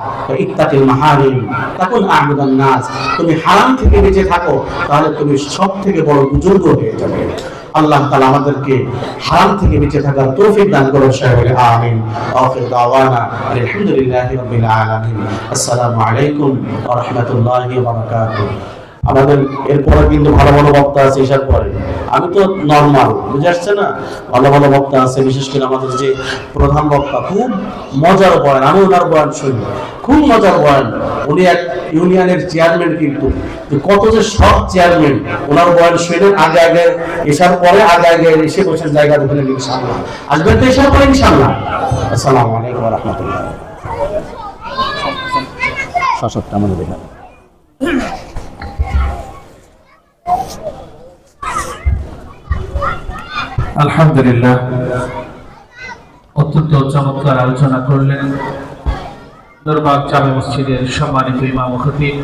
ইত্তাকিল মাহারিম তাকুন আ'বুদান নাস, তুমি হারাম থেকে বেঁচে থাকো তাহলে তুমি সবথেকে বড় বুজুর্গ হয়ে যাবে। আল্লাহ তাআলা আমাদেরকে হারাম থেকে বেঁচে থাকার তৌফিক দান করুন, সবাই বলে আমিন। আখির দাওয়ানা আলহামদুলিল্লাহি রাব্বিল আলামিন। আসসালামু আলাইকুম ওয়া রাহমাতুল্লাহি ওয়া বারাকাতুহু। আমাদের এরপরে কিন্তু ভালো ভালো বক্তা আছে এসার পরে, আমি তো নরমাল, বুঝে আসছে না, ভালো ভালো বক্তা আছে, বিশেষ করে আমাদের যে প্রধান বক্তা খুব মজার বয়ান, আমি ওনার বয়ান শুনি, খুব মজার বয়ান। উনি এক ইউনিয়নের চেয়ারম্যান, কিন্তু কত যে সব চেয়ারম্যান ওনার বয়ান শুনেন, আগে আগে এসার পরে আগে আগে এসে বসেন জায়গা ধরে, ইনশাআল্লাহ আসবেন তো এসার পরে ইনশাআল্লাহ। আসসালামু আলাইকুম ওয়া রাহমাতুল্লাহ। শাসকটা আমাদের দেখা আলহামদুলিল্লাহ, অত্যন্ত চমৎকার আলোচনা করলেন নূরবাগ জামে মসজিদের সম্মানিত ইমাম ও খতিব